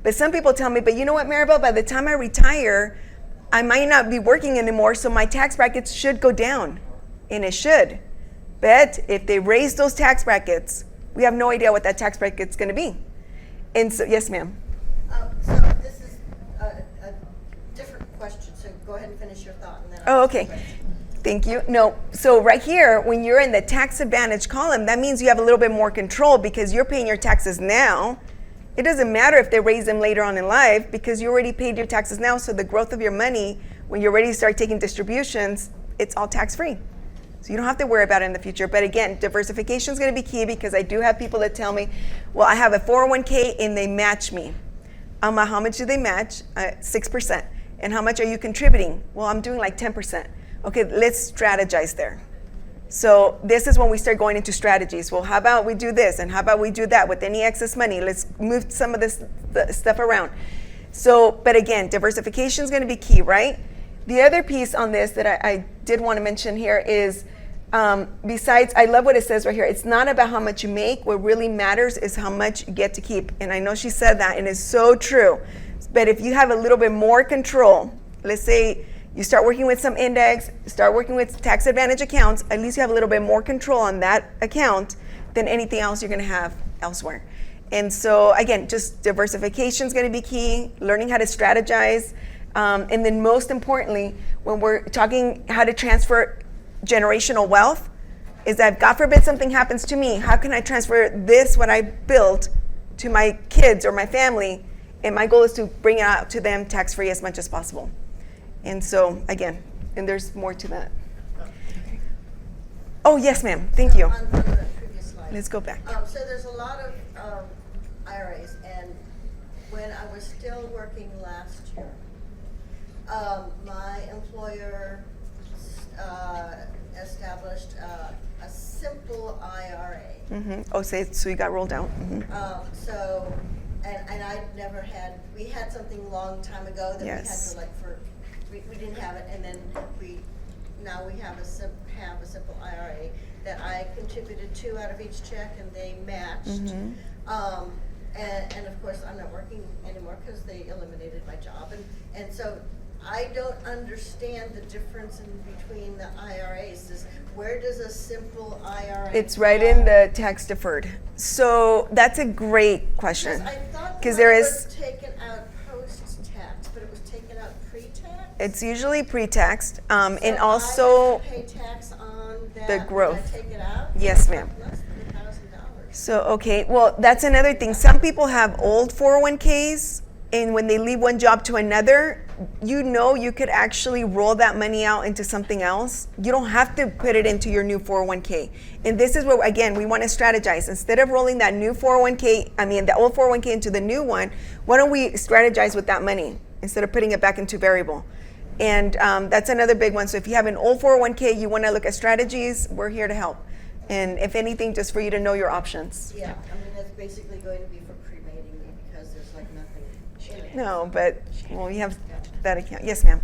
But some people tell me, but you know what, Maribel, by the time I retire, I might not be working anymore, so my tax brackets should go down. And it should. But if they raise those tax brackets, we have no idea what that tax bracket's going to be. And so, yes, ma'am. So this is a different question, so go ahead and finish your thought. And then Oh, okay. Thank you. No, so right here, when you're in the tax advantage column, that means you have a little bit more control because you're paying your taxes now. It doesn't matter if they raise them later on in life because you already paid your taxes now. So the growth of your money, when you're ready to start taking distributions, it's all tax-free. So you don't have to worry about it in the future. But again, diversification is going to be key because I do have people that tell me, well, I have a 401k and they match me. How much do they match? 6%. And how much are you contributing? Well, I'm doing like 10%. Okay, let's strategize there. So this is when we start going into strategies. Well, how about we do this? And how about we do that with any excess money? Let's move some of this stuff around. So, but again, diversification is going to be key, right? The other piece on this that I did want to mention here is, besides, I love what it says right here. It's not about how much you make. What really matters is how much you get to keep. And I know she said that, and it's so true. But if you have a little bit more control, let's say you start working with some index, start working with tax advantage accounts, at least you have a little bit more control on that account than anything else you're going to have elsewhere. And so, again, just diversification is going to be key, learning how to strategize. And then most importantly, when we're talking how to transfer generational wealth, is that God forbid something happens to me, how can I transfer this, what I built, to my kids or my family? And my goal is to bring it out to them tax-free as much as possible. And so, again, and there's more to that. Oh, yes, ma'am. Thank you. On the previous slide. Let's go back. So there's a lot of IRAs, and when I was still working last year, my employer established a simple IRA. Mm-hmm. Oh, so you got rolled out. Mm-hmm. And I'd never had, we had something a long time ago that Yes. we had to we didn't have it, and then now we have a simple IRA that I contributed to out of each check, and they matched. Mm-hmm. And of course, I'm not working anymore because they eliminated my job, and so I don't understand the difference in between the IRAs. Where does a simple IRA? It's right in the tax deferred. So that's a great question. I thought Because the there money is, was taken out post-tax, but it was taken out pre-tax? it's usually pre-taxed, and So also, I have to pay tax on that the growth. when I take it out? Yes, ma'am. Less than $1,000. So, okay, well, that's another thing. Some people have old 401ks, and when they leave one job to another, you could actually roll that money out into something else. You don't have to put it into your new 401k. And this is where, again, we want to strategize. Instead of rolling that new 401k, the old 401k into the new one, why don't we strategize with that money instead of putting it back into variable? And that's another big one. So if you have an old 401k, you want to look at strategies, we're here to help. And if anything, just for you to know your options. Yeah, that's basically going to be for cremating me because there's like nothing in it. No, but, well, you have that account. Yes, ma'am.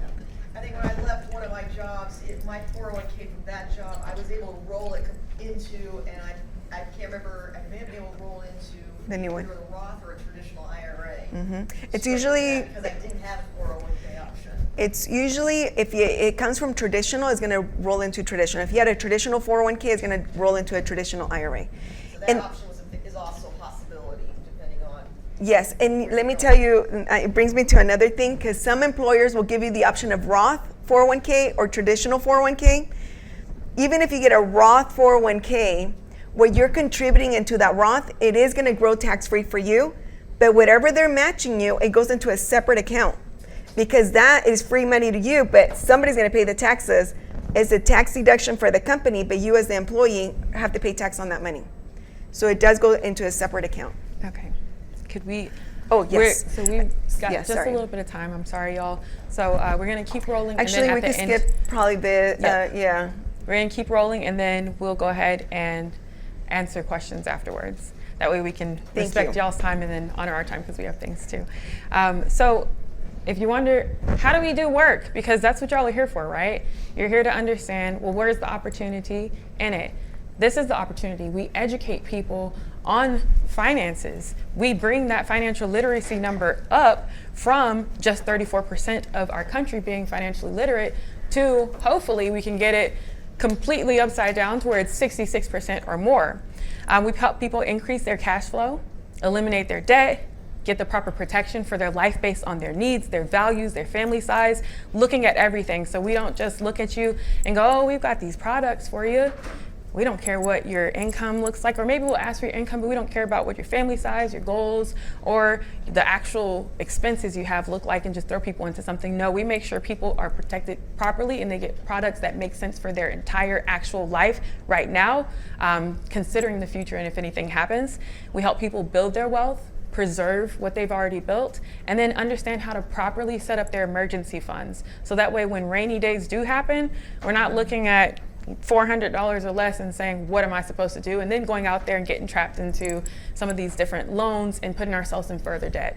I think when I left one of my jobs, my 401k from that job, I was able to roll it into, and I can't remember, I may have been able to roll into The new one. either a Roth or a traditional IRA. It's usually, Because I didn't have a 401k option. it's usually, it comes from traditional, it's going to roll into traditional. If you had a traditional 401k, it's going to roll into a traditional IRA. So that And- option is also a possibility, depending on. Yes, and let me tell you, it brings me to another thing, because some employers will give you the option of Roth 401k or traditional 401k. Even if you get a Roth 401k, what you're contributing into that Roth, it is going to grow tax-free for you, but whatever they're matching you, it goes into a separate account, because that is free money to you, but somebody's going to pay the taxes. It's a tax deduction for the company, but you as the employee have to pay tax on that money. So it does go into a separate account. Okay. Could we? Oh, yes. So we've got Yeah, just sorry. a little bit of time. I'm sorry, y'all. So we're gonna keep rolling. Actually, and we then could at the end, skip probably the, Yeah. yeah. We're gonna keep rolling, and then we'll go ahead and answer questions afterwards. That way we can respect you. y'all's time and then honor our time because we have things too. So if you wonder, how do we do work? Because that's what y'all are here for, right? You're here to understand, well, where's the opportunity in it? This is the opportunity. We educate people on finances. We bring that financial literacy number up from just 34% of our country being financially literate to hopefully we can get it completely upside down to where it's 66% or more. We've helped people increase their cash flow, eliminate their debt, get the proper protection for their life based on their needs, their values, their family size, looking at everything. So we don't just look at you and go, oh, we've got these products for you. We don't care what your income looks like, or maybe we'll ask for your income, but we don't care about what your family size, your goals, or the actual expenses you have look like and just throw people into something. No, we make sure people are protected properly and they get products that make sense for their entire actual life right now, considering the future and if anything happens. We help people build their wealth, preserve what they've already built, and then understand how to properly set up their emergency funds. So that way when rainy days do happen, we're not looking at $400 or less and saying, what am I supposed to do? And then going out there and getting trapped into some of these different loans and putting ourselves in further debt.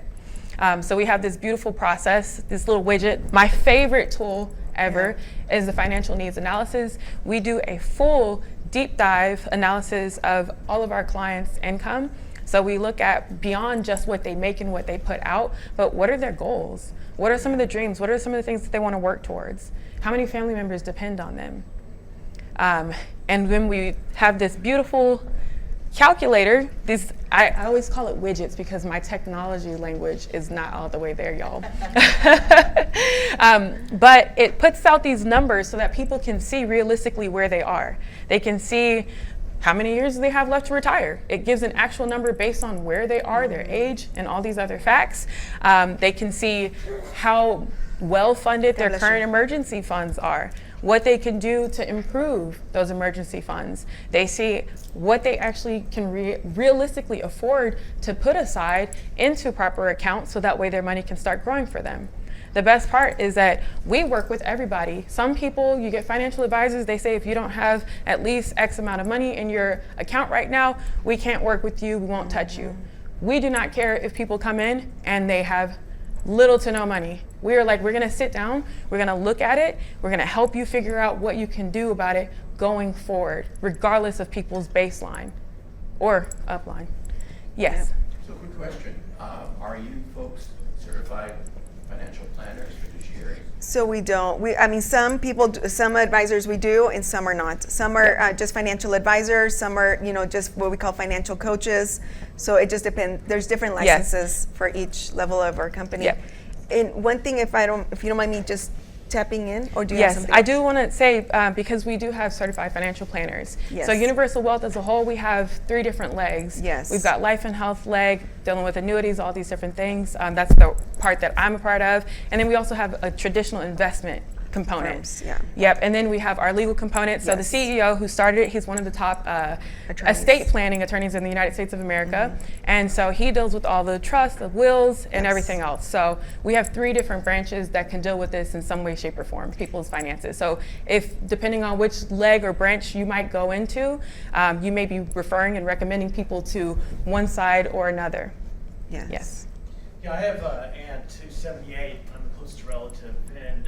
So we have this beautiful process, this little widget. My favorite tool ever is the financial needs analysis. We do a full deep dive analysis of all of our clients' income. So we look at beyond just what they make and what they put out, but what are their goals? What are some of the dreams? What are some of the things that they want to work towards? How many family members depend on them? And then we have this beautiful calculator. I always call it widgets because my technology language is not all the way there, y'all. But it puts out these numbers so that people can see realistically where they are. They can see how many years they have left to retire. It gives an actual number based on where they are, their age, and all these other facts. They can see how well-funded their current emergency funds are, what they can do to improve those emergency funds. They see what they actually can realistically afford to put aside into proper accounts so that way their money can start growing for them. The best part is that we work with everybody. Some people, you get financial advisors, they say if you don't have at least X amount of money in your account right now, we can't work with you, we won't touch you. We do not care if people come in and they have little to no money. We are like, we're gonna sit down, we're gonna look at it, we're gonna help you figure out what you can do about it going forward, regardless of people's baseline or upline. Yes? So quick question, are you folks certified financial planners, fiduciaries? So we don't. Some people, some advisors we do, and some are not. Some are just financial advisors. Some are, just what we call financial coaches. So it just depends. There's different licenses for each level of our company. Yep. And one thing, if you don't mind me just tapping in, or do you have Yes, something I else? do want to say, because we do have certified financial planners. Yes. So Universal Wealth as a whole, we have 3 different legs. Yes. We've got life and health leg, dealing with annuities, all these different things. That's the part that I'm a part of. And then we also have a traditional investment component. Firms, yeah. Yep, and then we have our legal component. So Yes. the CEO who started it, he's one of the top Attorneys. estate planning attorneys in the United States of America. And so he deals with all the trusts, the wills, and Yes. everything else. So we have 3 different branches that can deal with this in some way, shape, or form, people's finances. So if, depending on which leg or branch you might go into, you may be referring and recommending people to one side or another. Yes. Yes. Yeah, I have an aunt who's 78. I'm a close relative. And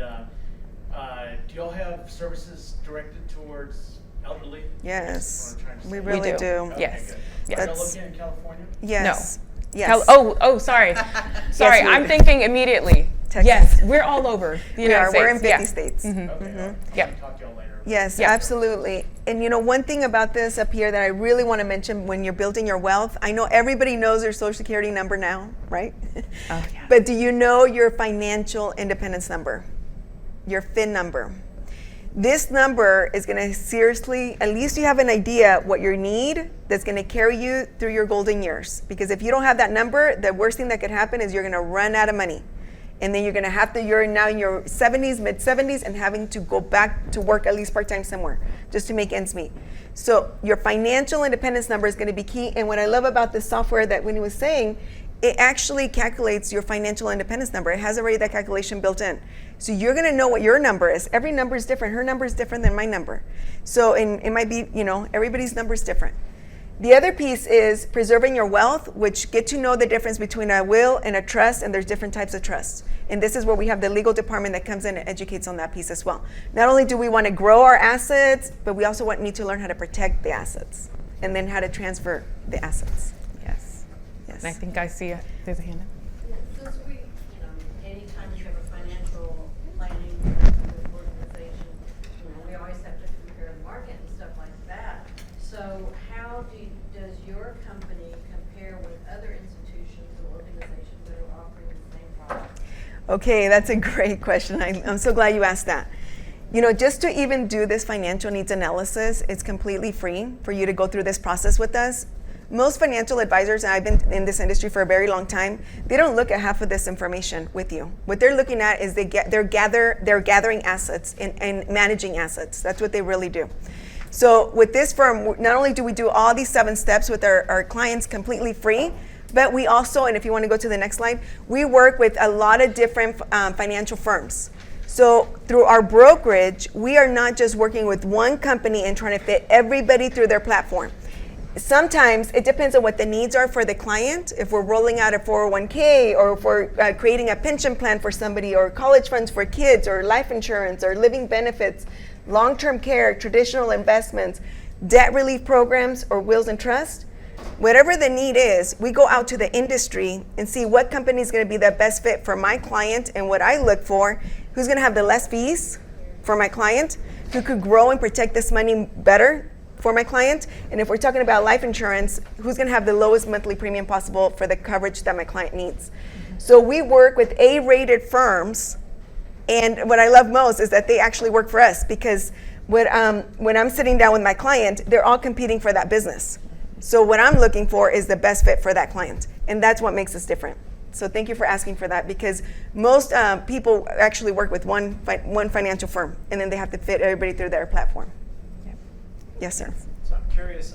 do y'all have services directed towards elderly? Yes, That's what I'm trying to we say. really do. do. Okay, Yes. good. Yes. Are y'all That's- located in California? Yes. Yes. Sorry. Sorry, we- I'm thinking immediately. Texas. Yes, we're all over the We United are. States. We're in 50 Yeah. states. Okay, Yep. I'll talk to y'all later. Yes, Yeah. absolutely. And you know, one thing about this up here that I really want to mention when you're building your wealth, I know everybody knows their social security number now, right? Oh, yeah. But do you know your financial independence number? Your FIN number. This number is going to seriously, at least you have an idea what you need that's going to carry you through your golden years. Because if you don't have that number, the worst thing that could happen is you're going to run out of money. And then you're going to have to, you're now in your 70s, mid 70s, and having to go back to work at least part-time somewhere just to make ends meet. So your financial independence number is going to be key. And what I love about this software that Wini was saying, it actually calculates your financial independence number. It has already that calculation built in. So you're going to know what your number is. Every number is different. Her number is different than my number. So and it might be, you know, everybody's number is different. The other piece is preserving your wealth, which get to know the difference between a will and a trust, and there's different types of trusts. And this is where we have the legal department that comes in and educates on that piece as well. Not only do we want to grow our assets, but we also need to learn how to protect the assets and then how to transfer the assets. Yes. Yes. And I think I see it. There's a hand up. Yeah, since we, anytime you have a financial planning organization, we always have to compare the market and stuff like that. So how does your company compare with other institutions or organizations that are offering the same product? Okay, that's a great question. I'm so glad you asked that. You know, just to even do this financial needs analysis, it's completely free for you to go through this process with us. Most financial advisors, and I've been in this industry for a very long time, they don't look at half of this information with you. What they're looking at is they're gathering assets and managing assets. That's what they really do. So with this firm, not only do we do all these 7 steps with our clients completely free, but we also, and if you want to go to the next slide, we work with a lot of different financial firms. So through our brokerage, we are not just working with one company and trying to fit everybody through their platform. Sometimes it depends on what the needs are for the client. If we're rolling out a 401k, or if we're creating a pension plan for somebody, or college funds for kids, or life insurance, or living benefits, long-term care, traditional investments, debt relief programs, or wills and trust, whatever the need is, we go out to the industry and see what company is going to be the best fit for my client and what I look for, who's going to have the less fees for my client, who could grow and protect this money better for my client, and if we're talking about life insurance, who's going to have the lowest monthly premium possible for the coverage that my client needs. So we work with A-rated firms, and what I love most is that they actually work for us, because when I'm sitting down with my client, they're all competing for that business. So what I'm looking for is the best fit for that client, and that's what makes us different. So thank you for asking for that, because most people actually work with one financial firm, and then they have to fit everybody through their platform. Yes, sir. So I'm curious,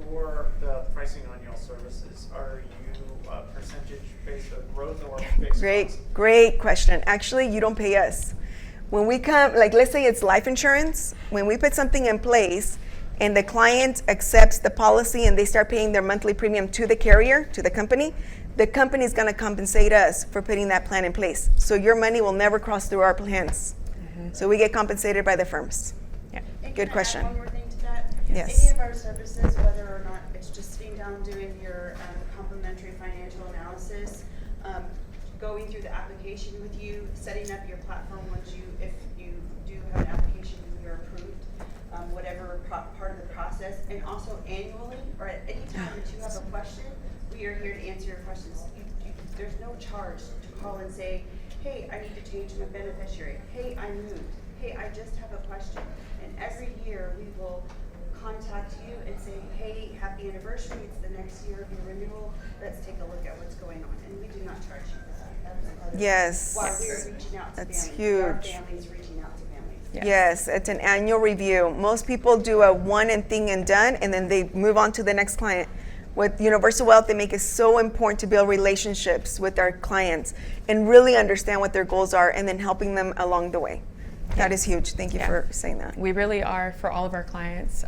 for the pricing on your services, are you percentage-based or growth or fixed costs? Great question. Actually, you don't pay us. When we come, like let's say it's life insurance, when we put something in place and the client accepts the policy and they start paying their monthly premium to the carrier, to the company is going to compensate us for putting that plan in place. So your money will never cross through our hands. So we get compensated by the firms. Yeah. And Good can I add question. one more thing to that? Yes. Any of our services, whether or not it's just sitting down doing your complimentary financial analysis, going through the application with you, setting up your platform if you do have an application and you're approved, whatever part of the process, and also annually or at any time that you have a question, we are here to answer your questions. There's no charge to call and say, hey, I need to change my beneficiary. Hey, I moved. Hey, I just have a question. And every year we will contact you and say, hey, happy anniversary, it's the next year of your renewal. Let's take a look at what's going on. And we do not charge you for that. That's part of Yes. why we're reaching out to That's families. Our huge. families reaching out to families. Yes, it's an annual review. Most people do a one and thing and done, and then they move on to the next client. With Universal Wealth, they make it so important to build relationships with our clients and really understand what their goals are, and then helping them along the way. That is huge. Thank you for saying that. We really are, for all of our clients,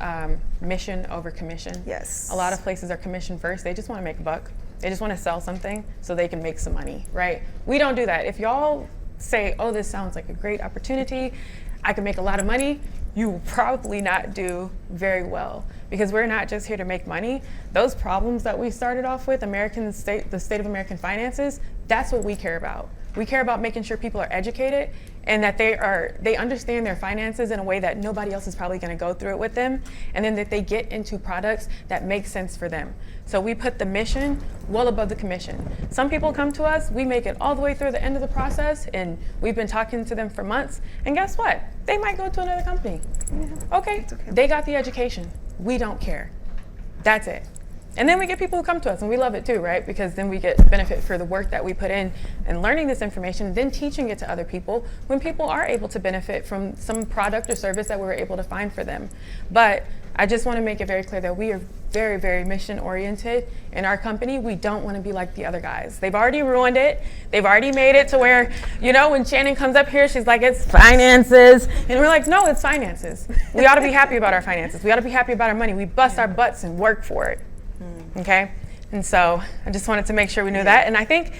mission over commission. Yes. A lot of places are commission first. They just want to make a buck. They just want to sell something so they can make some money, right? We don't do that. If y'all say, oh, this sounds like a great opportunity, I can make a lot of money, you will probably not do very well, because we're not just here to make money. Those problems that we started off with, the state of American finances, that's what we care about. We care about making sure people are educated and that they understand their finances in a way that nobody else is probably going to go through it with them, and then that they get into products that make sense for them. So we put the mission well above the commission. Some people come to us, we make it all the way through the end of the process, and we've been talking to them for months, and guess what? They might go to another company. Okay, they got the education. We don't care. That's it. And then we get people who come to us, and we love it too, right? Because then we get benefit for the work that we put in and learning this information, then teaching it to other people when people are able to benefit from some product or service that we were able to find for them. But I just want to make it very clear that we are very, very mission oriented in our company. We don't want to be like the other guys. They've already ruined it. They've already made it to where, you know, when Shannon comes up here, she's like, it's finances. And we're like, no, it's finances. We ought to be happy about our finances. We ought to be happy about our money. We bust our butts and work for it. Okay, and so I just wanted to make sure we knew that. And I think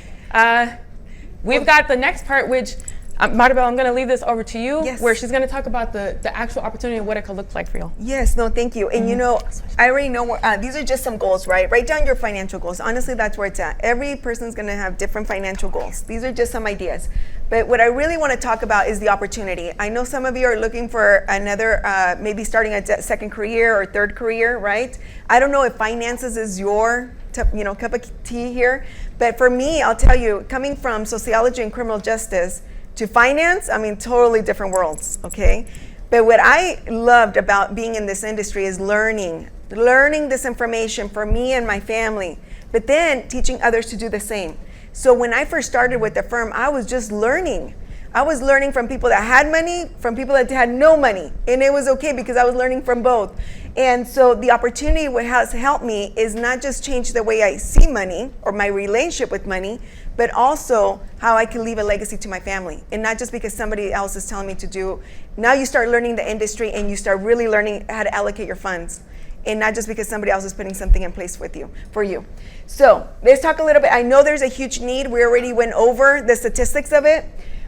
we've got the next part, which Maribel, I'm going to leave this over to you, where she's going to talk about the actual opportunity and what it could look like for you. Yes, no, thank you. And you know, I already know these are just some goals, right? Write down your financial goals. Honestly, that's where it's at. Every person's going to have different financial goals. These are just some ideas. But what I really want to talk about is the opportunity. I know some of you are looking for another, maybe starting a second career or third career, right? I don't know if finances is your cup of tea here. But for me, I'll tell you, coming from sociology and criminal justice to finance, I mean, totally different worlds, okay? But what I loved about being in this industry is learning this information for me and my family, but then teaching others to do the same. So when I first started with the firm, I was just learning. I was learning from people that had money, from people that had no money. And it was okay because I was learning from both. And so the opportunity what has helped me is not just change the way I see money or my relationship with money, but also how I can leave a legacy to my family. And not just because somebody else is telling me to do. Now you start learning the industry and you start really learning how to allocate your funds. And not just because somebody else is putting something in place for you. So let's talk a little bit. I know there's a huge need. We already went over the statistics of it.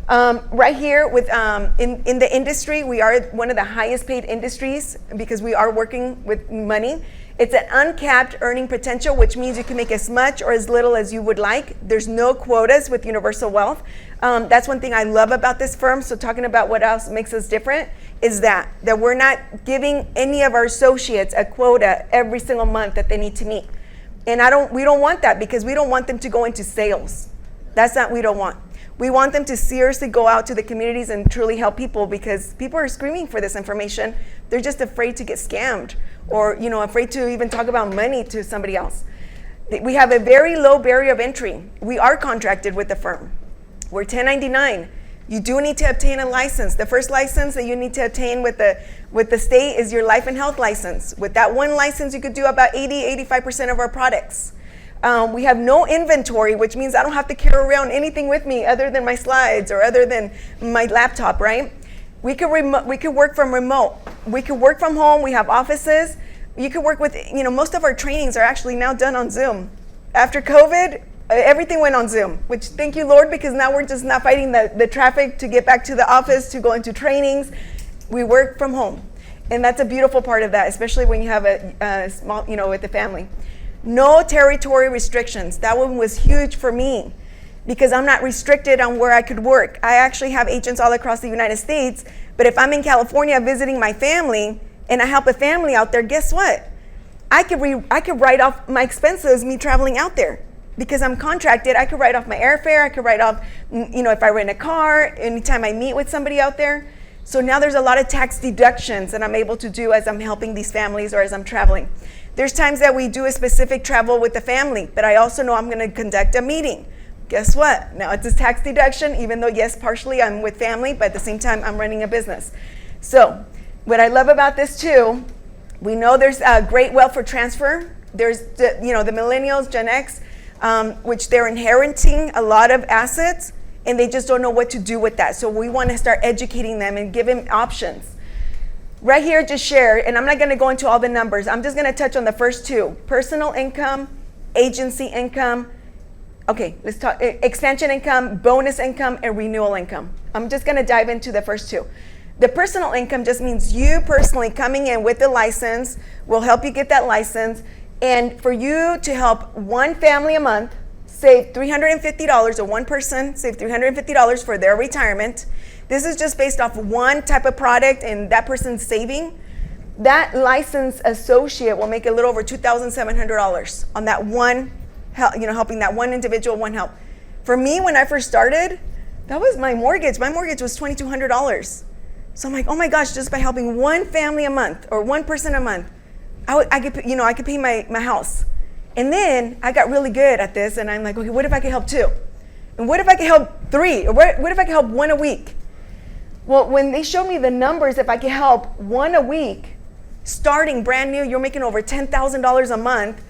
Right here with in the industry, we are one of the highest paid industries because we are working with money. It's an uncapped earning potential, which means you can make as much or as little as you would like. There's no quotas with Universal Wealth. That's one thing I love about this firm. So talking about what else makes us different is that we're not giving any of our associates a quota every single month that they need to meet. And we don't want that because we don't want them to go into sales. That's not what we don't want. We want them to seriously go out to the communities and truly help people because people are screaming for this information. They're just afraid to get scammed or, afraid to even talk about money to somebody else. We have a very low barrier of entry. We are contracted with the firm. We're 1099. You do need to obtain a license. The first license that you need to obtain with the state is your life and health license. With that one license, you could do about 85% of our products. We have no inventory, which means I don't have to carry around anything with me other than my slides or other than my laptop, right? We could work from remote. We could work from home. We have offices. You could work with, most of our trainings are actually now done on Zoom. After COVID, everything went on Zoom, which thank you, Lord, because now we're just not fighting the traffic to get back to the office, to go into trainings. We work from home. And that's a beautiful part of that, especially when you have a small, with the family. No territory restrictions. That one was huge for me because I'm not restricted on where I could work. I actually have agents all across the United States, but if I'm in California visiting my family and I help a family out there, guess what? I could write off my expenses, me traveling out there. because I'm contracted, I could write off my airfare, I could write off, if I rent a car, anytime I meet with somebody out there. So now there's a lot of tax deductions that I'm able to do as I'm helping these families or as I'm traveling. There's times that we do a specific travel with the family, but I also know I'm going to conduct a meeting. Guess what? Now it's a tax deduction, even though, yes, partially I'm with family, but at the same time, I'm running a business. So what I love about this too, we know there's a great wealth for transfer. There's the millennials, Gen X, which they're inheriting a lot of assets, and they just don't know what to do with that. So we want to start educating them and give them options. Right here, just share, and I'm not going to go into all the numbers. I'm just going to touch on the first two: personal income, agency income. Okay, let's talk expansion income, bonus income, and renewal income. I'm just going to dive into the first two. The personal income just means you personally coming in with the license. We'll help you get that license. And for you to help one family a month save $350, or one person save $350 for their retirement. This is just based off one type of product and that person's saving. That licensed associate will make a little over $2,700 on that one, helping that one individual, one help. For me, when I first started, that was my mortgage. My mortgage was $2,200. So I'm like, oh my gosh, just by helping one family a month or one person a month, I could pay my house. And then I got really good at this, and I'm like, okay, what if I could help two? And what if I could help three? Or what if I could help one a week? Well, when they showed me the numbers, if I could help one a week, starting brand new, you're making over $10,000 a month,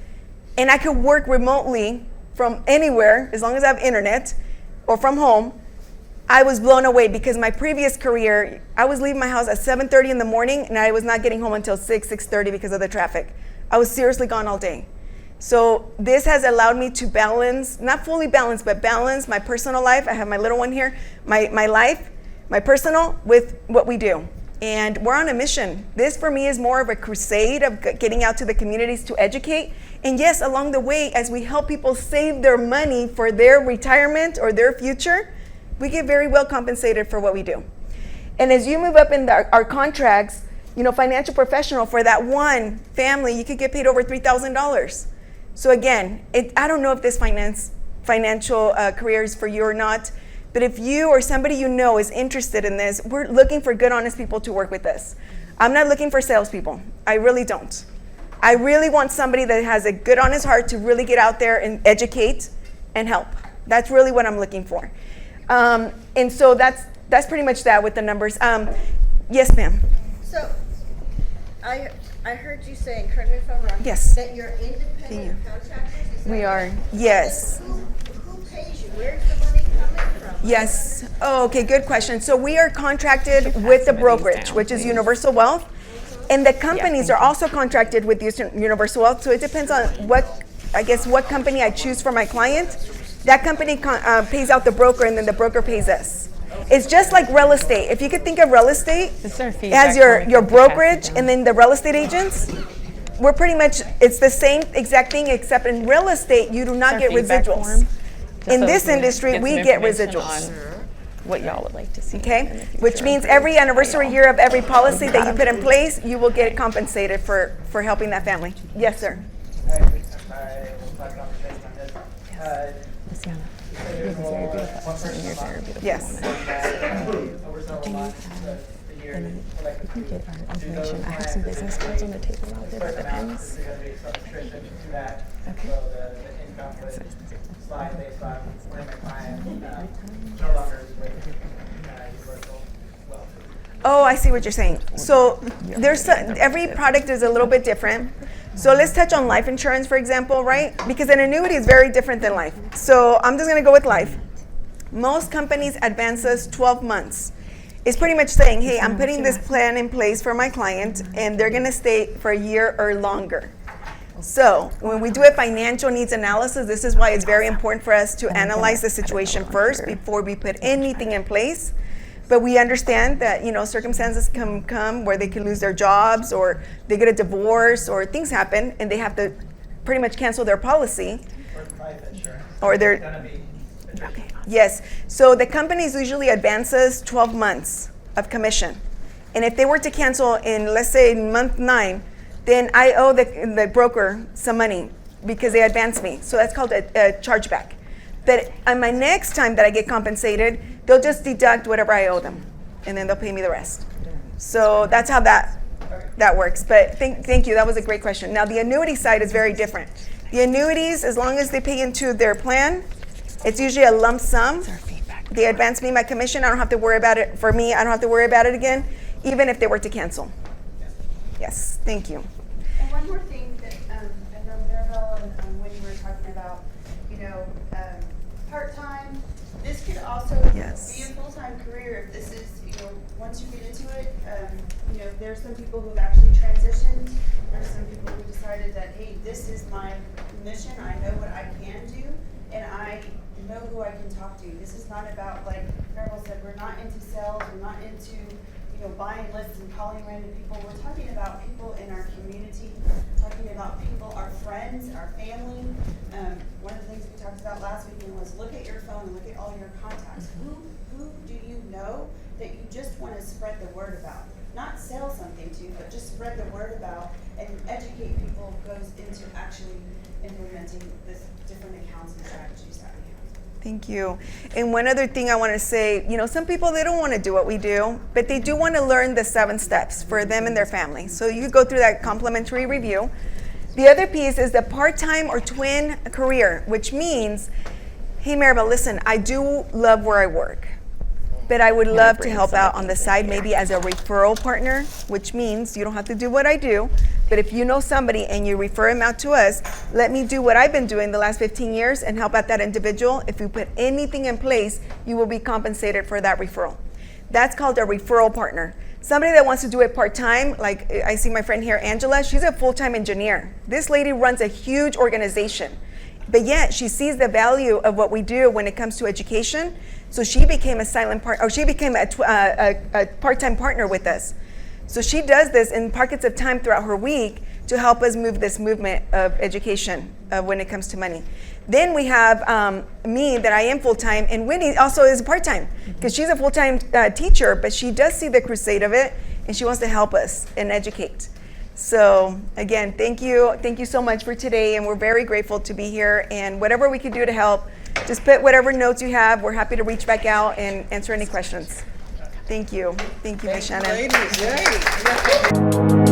and I could work remotely from anywhere, as long as I have internet, or from home. I was blown away because my previous career, I was leaving my house at 7:30 in the morning, and I was not getting home until 6:30 because of the traffic. I was seriously gone all day. So this has allowed me to balance, not fully balance, but balance my personal life. I have my little one here, my life, my personal with what we do. And we're on a mission. This for me is more of a crusade of getting out to the communities to educate. And yes, along the way, as we help people save their money for their retirement or their future, we get very well compensated for what we do. And as you move up in our contracts, financial professional, for that one family, you could get paid over $3,000. So again, I don't know if this financial career is for you or not, but if you or somebody you know is interested in this, we're looking for good, honest people to work with us. I'm not looking for salespeople. I really don't. I really want somebody that has a good, honest heart to really get out there and educate and help. That's really what I'm looking for. And so that's pretty much that with the numbers. Yes, ma'am. So I heard you say, correct me if I'm wrong, yes, that you're independent contractors? Is that we are, right? yes. Who pays you? Where's the money coming from? Yes. Oh, okay, good question. So we are contracted with the brokerage, which is Universal Wealth. And the companies are also contracted with Universal Wealth. So it depends on what company I choose for my client. That company pays out the broker, and then the broker pays us. It's just like real estate. If you could think of real estate, it has your brokerage and then the real estate agents. We're pretty much, it's the same exact thing, except in real estate, you do not get residuals. In this industry, we get residuals. What y'all would like to see. Okay, which means every anniversary year of every policy that you put in place, you will get compensated for helping that family. Yes, sir. I will talk on this. You're very beautiful person, and you're very beautiful Yes. woman. Over several months, a year, We can get our information. I have some business cards on the table out there with the pens. There's going to be subscription to that. Okay. So the income would slide based on when my client no longer is with Universal Wealth. Oh, I see what you're saying. So every product is a little bit different. So let's touch on life insurance, for example, right? Because an annuity is very different than life. So I'm just going to go with life. Most companies advance us 12 months. It's pretty much saying, hey, I'm putting this plan in place for my client, and they're going to stay for a year or longer. So when we do a financial needs analysis, this is why it's very important for us to analyze the situation first before we put anything in place. But we understand that, circumstances can come where they can lose their jobs, or they get a divorce, or things happen, and they have to pretty much cancel their policy. Or life insurance. Or they're... It's going to be Okay. Yes. So the companies usually advance us 12 months of commission. And if they were to cancel in, let's say, month 9, then I owe the broker some money. because they advanced me. So that's called a chargeback. But on my next time that I get compensated, they'll just deduct whatever I owe them, and then they'll pay me the rest. So that's how that works. But thank you. That was a great question. Now, the annuity side is very different. The annuities, as long as they pay into their plan, it's usually a lump sum. They advance me my commission. I don't have to worry about it. For me, I don't have to worry about it again, even if they were to cancel. Yes, thank you. And one more thing that I know Maribel and Wini were talking about, part-time. This could also Yes. be a full-time career if this is, once you get into it. There's some people who've actually transitioned. There's some people who decided that, hey, this is my mission. I know what I can do, and I know who I can talk to. This is not about, like Maribel said, we're not into sales. We're not into buying lists and calling random people. We're talking about people in our community, talking about people, our friends, our family. One of the things we talked about last weekend was look at your phone and look at all your contacts. Who do you know that you just want to spread the word about? Not sell something to, but just spread the word about and educate people goes into actually implementing the different accounts and strategies that we have. Thank you. And one other thing I want to say, some people, they don't want to do what we do, but they do want to learn the 7 steps for them and their family. So you go through that complimentary review. The other piece is the part-time or twin career, which means, hey, Maribel, listen, I do love where I work, but I would love to help out on the side, maybe as a referral partner, which means you don't have to do what I do. But if you know somebody and you refer them out to us, let me do what I've been doing the last 15 years and help out that individual. If you put anything in place, you will be compensated for that referral. That's called a referral partner. Somebody that wants to do it part-time, like I see my friend here, Angela, she's a full-time engineer. This lady runs a huge organization, but yet she sees the value of what we do when it comes to education. So she became a part-time partner with us. So she does this in pockets of time throughout her week to help us move this movement of education when it comes to money. Then we have me, that I am full-time, and Wini also is part-time because she's a full-time teacher, but she does see the crusade of it, and she wants to help us and educate. So again, thank you so much for today, and we're very grateful to be here, and whatever we can do to help, just put whatever notes you have. We're happy to reach back out and answer any questions. Thank you, Ms. Shannon. Ladies, yay.